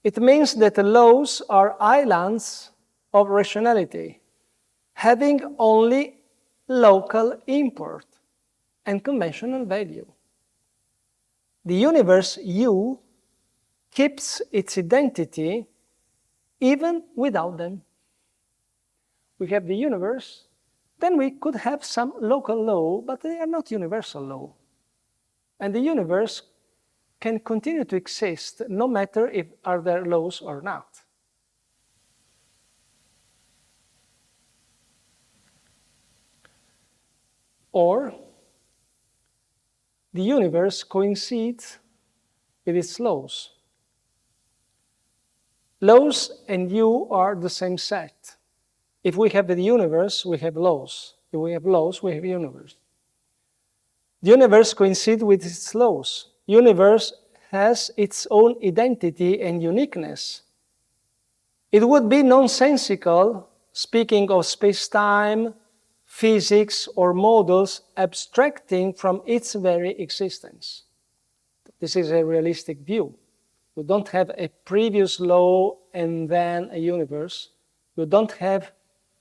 it means that the laws are islands of rationality, having only local import and conventional value. The universe U keeps its identity even without them. We have the universe, then we could have some local law, but they are not universal law. And the universe can continue to exist no matter if are there laws or not. Or the universe coincides with its laws. Laws and U are the same set. If we have the universe, we have laws. If we have laws, we have universe. The universe coincides with its laws. Universe has its own identity and uniqueness. It would be nonsensical, speaking of space-time, physics, or models, abstracting from its very existence. This is a realistic view. You don't have a previous law and then a universe. You don't have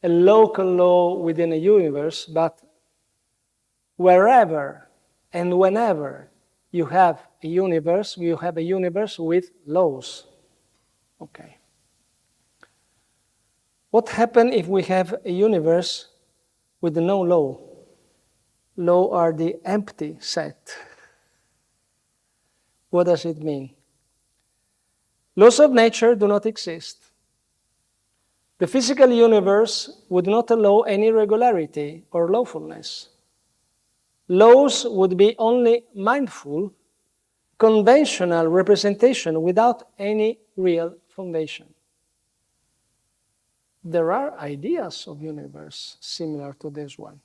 a local law within a universe, but wherever and whenever you have a universe with laws. Okay. What happens if we have a universe with no law? Law are the empty set. What does it mean? Laws of nature do not exist. The physical universe would not allow any regularity or lawfulness. Laws would be only mindful, conventional representation without any real foundation. There are ideas of universe similar to this one.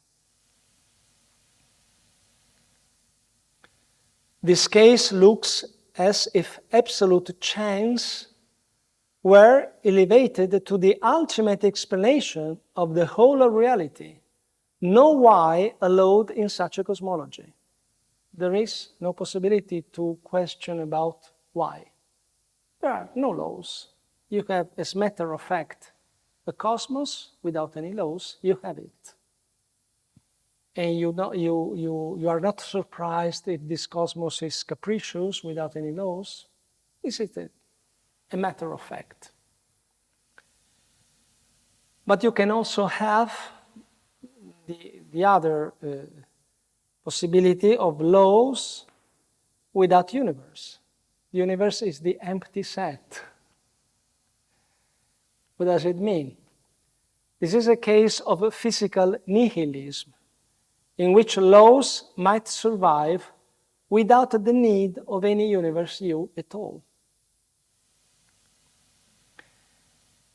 This case looks as if absolute chance were elevated to the ultimate explanation of the whole of reality. No why allowed in such a cosmology. There is no possibility to question about why. There are no laws. You have, as a matter of fact, a cosmos without any laws. You have it. And you are not surprised if this cosmos is capricious without any laws. Is it a matter of fact? But you can also have the other possibility of laws without universe. The universe is the empty set. What does it mean? This is a case of a physical nihilism, in which laws might survive without the need of any universe U at all.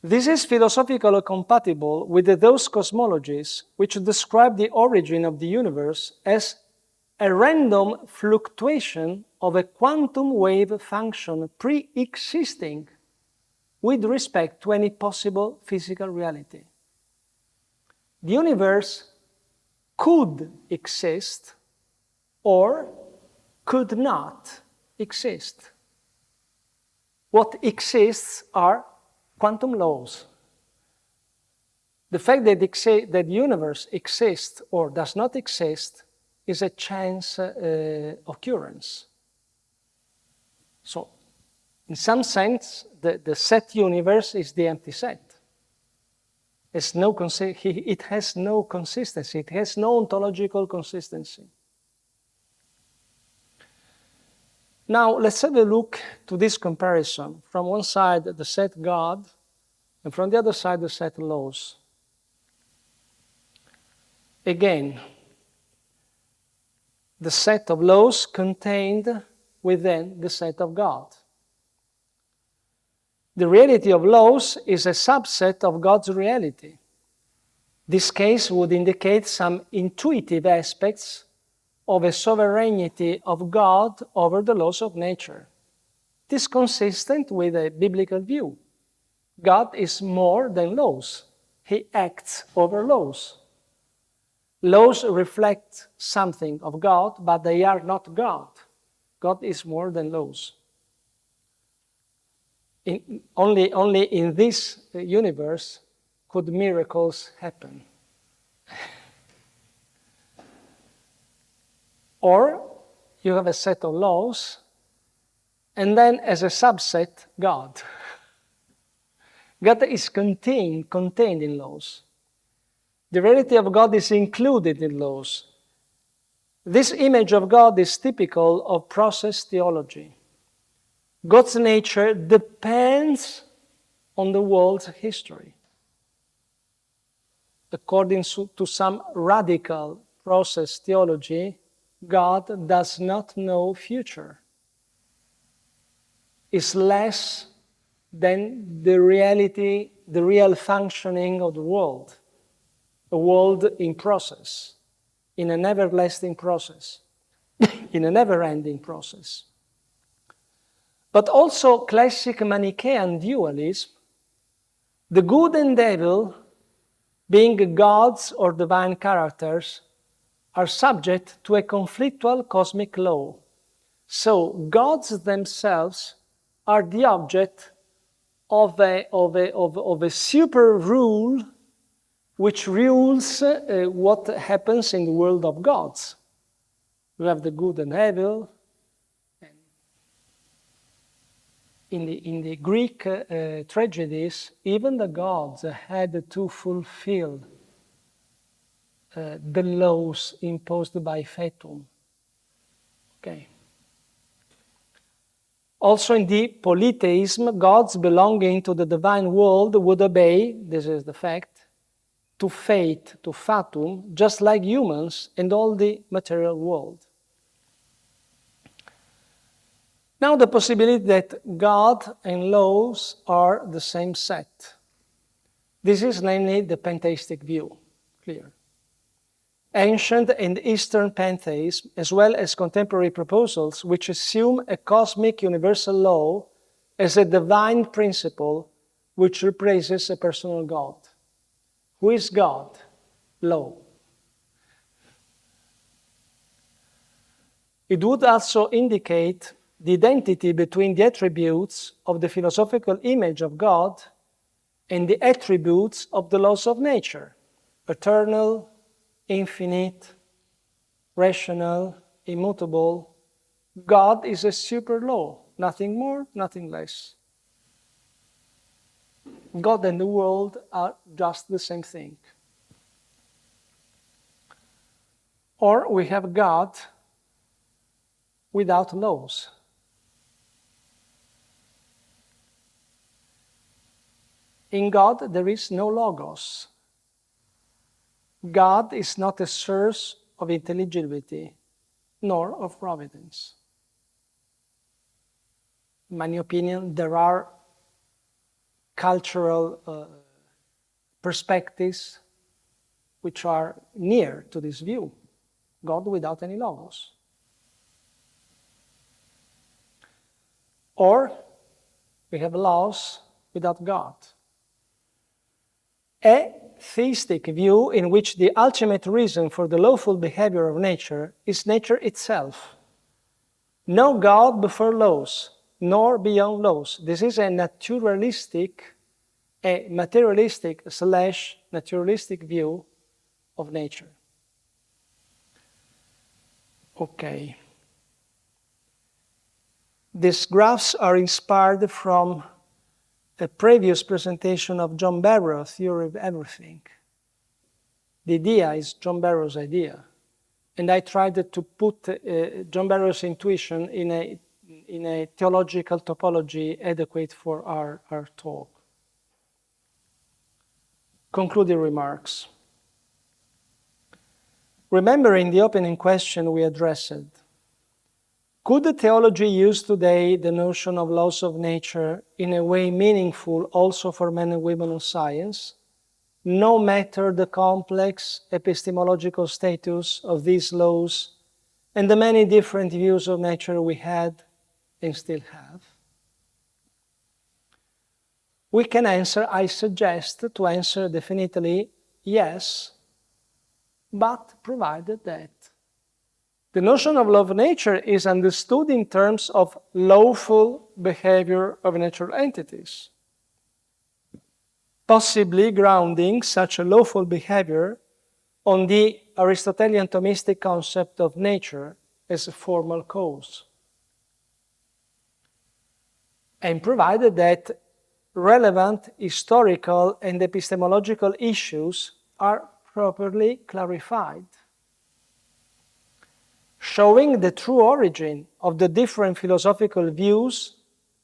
This is philosophically compatible with those cosmologies which describe the origin of the universe as a random fluctuation of a quantum wave function pre-existing with respect to any possible physical reality. The universe could exist or could not exist. What exists are quantum laws. The fact that the universe exists or does not exist is a chance occurrence. So, in some sense, the set universe is the empty set. It has no consistency. It has no ontological consistency. Now, let's have a look to this comparison. From one side, the set God, and from the other side, the set laws. Again, the set of laws contained within the set of God. The reality of laws is a subset of God's reality. This case would indicate some intuitive aspects of a sovereignty of God over the laws of nature. It is consistent with a biblical view. God is more than laws. He acts over laws. Laws reflect something of God, but they are not God. God is more than laws. Only in this universe could miracles happen. Or you have a set of laws, and then as a subset, God. God is contained in laws. The reality of God is included in laws. This image of God is typical of process theology. God's nature depends on the world's history. According to some radical process theology, God does not know future. It's less than the reality, the real functioning of the world. A world in process, in an everlasting process, in a never-ending process. But also classic Manichaean dualism, the good and evil, being gods or divine characters, are subject to a conflictual cosmic law. So gods themselves are the object of a super rule which rules what happens in the world of gods. We have the good and evil. In the Greek tragedies, even the gods had to fulfill the laws imposed by Fatum. Okay. Also in the polytheism, gods belonging to the divine world would obey, this is the fact, to fate, to fatum, just like humans and all the material world. Now the possibility that God and laws are the same set. This is namely the pantheistic view, clear. Ancient and Eastern pantheism, as well as contemporary proposals which assume a cosmic universal law as a divine principle which replaces a personal God. Who is God? Law. It would also indicate the identity between the attributes of the philosophical image of God and the attributes of the laws of nature, eternal, infinite, rational, immutable. God is a super law, nothing more, nothing less. God and the world are just the same thing. Or we have God without laws. In God, there is no logos. God is not a source of intelligibility, nor of providence. In my opinion, there are cultural perspectives which are near to this view. God without any logos. Or we have laws without God. A theistic view in which the ultimate reason for the lawful behavior of nature is nature itself. No God before laws, nor beyond laws. This is a materialistic/naturalistic view of nature. Okay. These graphs are inspired from a previous presentation of John Barrow, Theory of Everything. The idea is John Barrow's idea. And I tried to put John Barrow's intuition in a theological topology adequate for our talk. Concluding remarks. Remembering the opening question we addressed, could the theology use today the notion of laws of nature in a way meaningful also for men and women of science, no matter the complex epistemological status of these laws and the many different views of nature we had and still have? We can answer, I suggest to answer definitely yes, but provided that the notion of law of nature is understood in terms of lawful behavior of natural entities, possibly grounding such a lawful behavior on the Aristotelian Thomistic concept of nature as a formal cause, and provided that relevant historical and epistemological issues are properly clarified, showing the true origin of the different philosophical views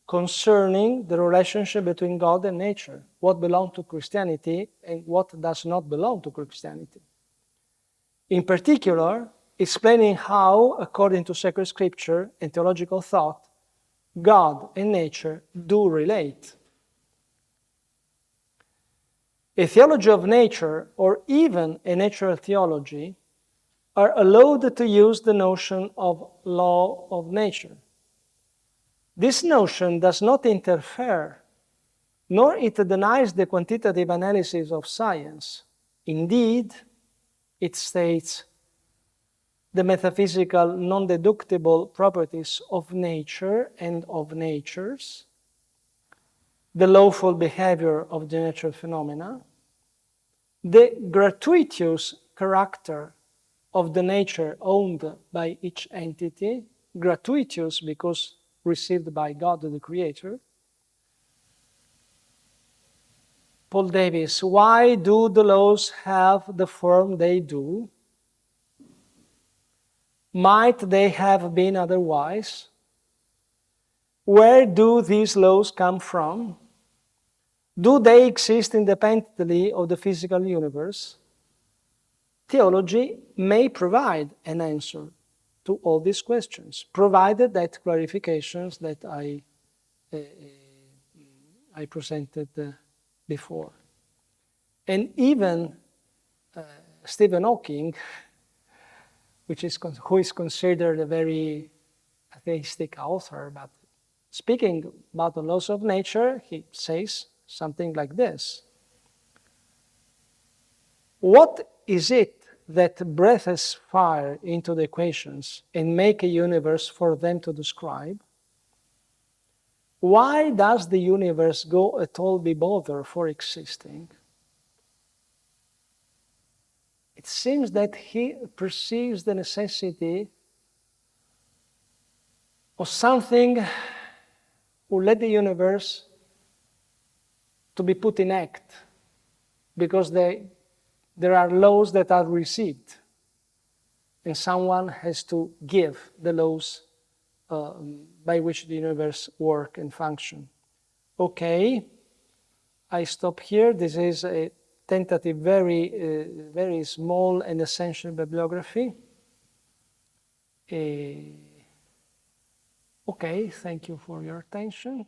concerning the relationship between God and nature, what belongs to Christianity and what does not belong to Christianity. In particular, explaining how, according to sacred scripture and theological thought, God and nature do relate. A theology of nature, or even a natural theology, are allowed to use the notion of law of nature. This notion does not interfere, nor it denies the quantitative analysis of science. Indeed, it states the metaphysical non-deductible properties of nature and of natures, the lawful behavior of the natural phenomena, the gratuitous character of the nature owned by each entity, gratuitous because received by God the Creator. Paul Davies, why do the laws have the form they do? Might they have been otherwise? Where do these laws come from? Do they exist independently of the physical universe? Theology may provide an answer to all these questions, provided that clarifications that I presented before. And even Stephen Hawking, who is considered a very atheistic author, but speaking about the laws of nature, he says something like this. What is it that breathes fire into the equations and make a universe for them to describe? Why does the universe go at all be bothered for existing? It seems that he perceives the necessity of something who led the universe to be put in act, because there are laws that are received, and someone has to give the laws by which the universe works and function. Okay, I stop here. This is a tentative, very small and essential bibliography. Okay, thank you for your attention.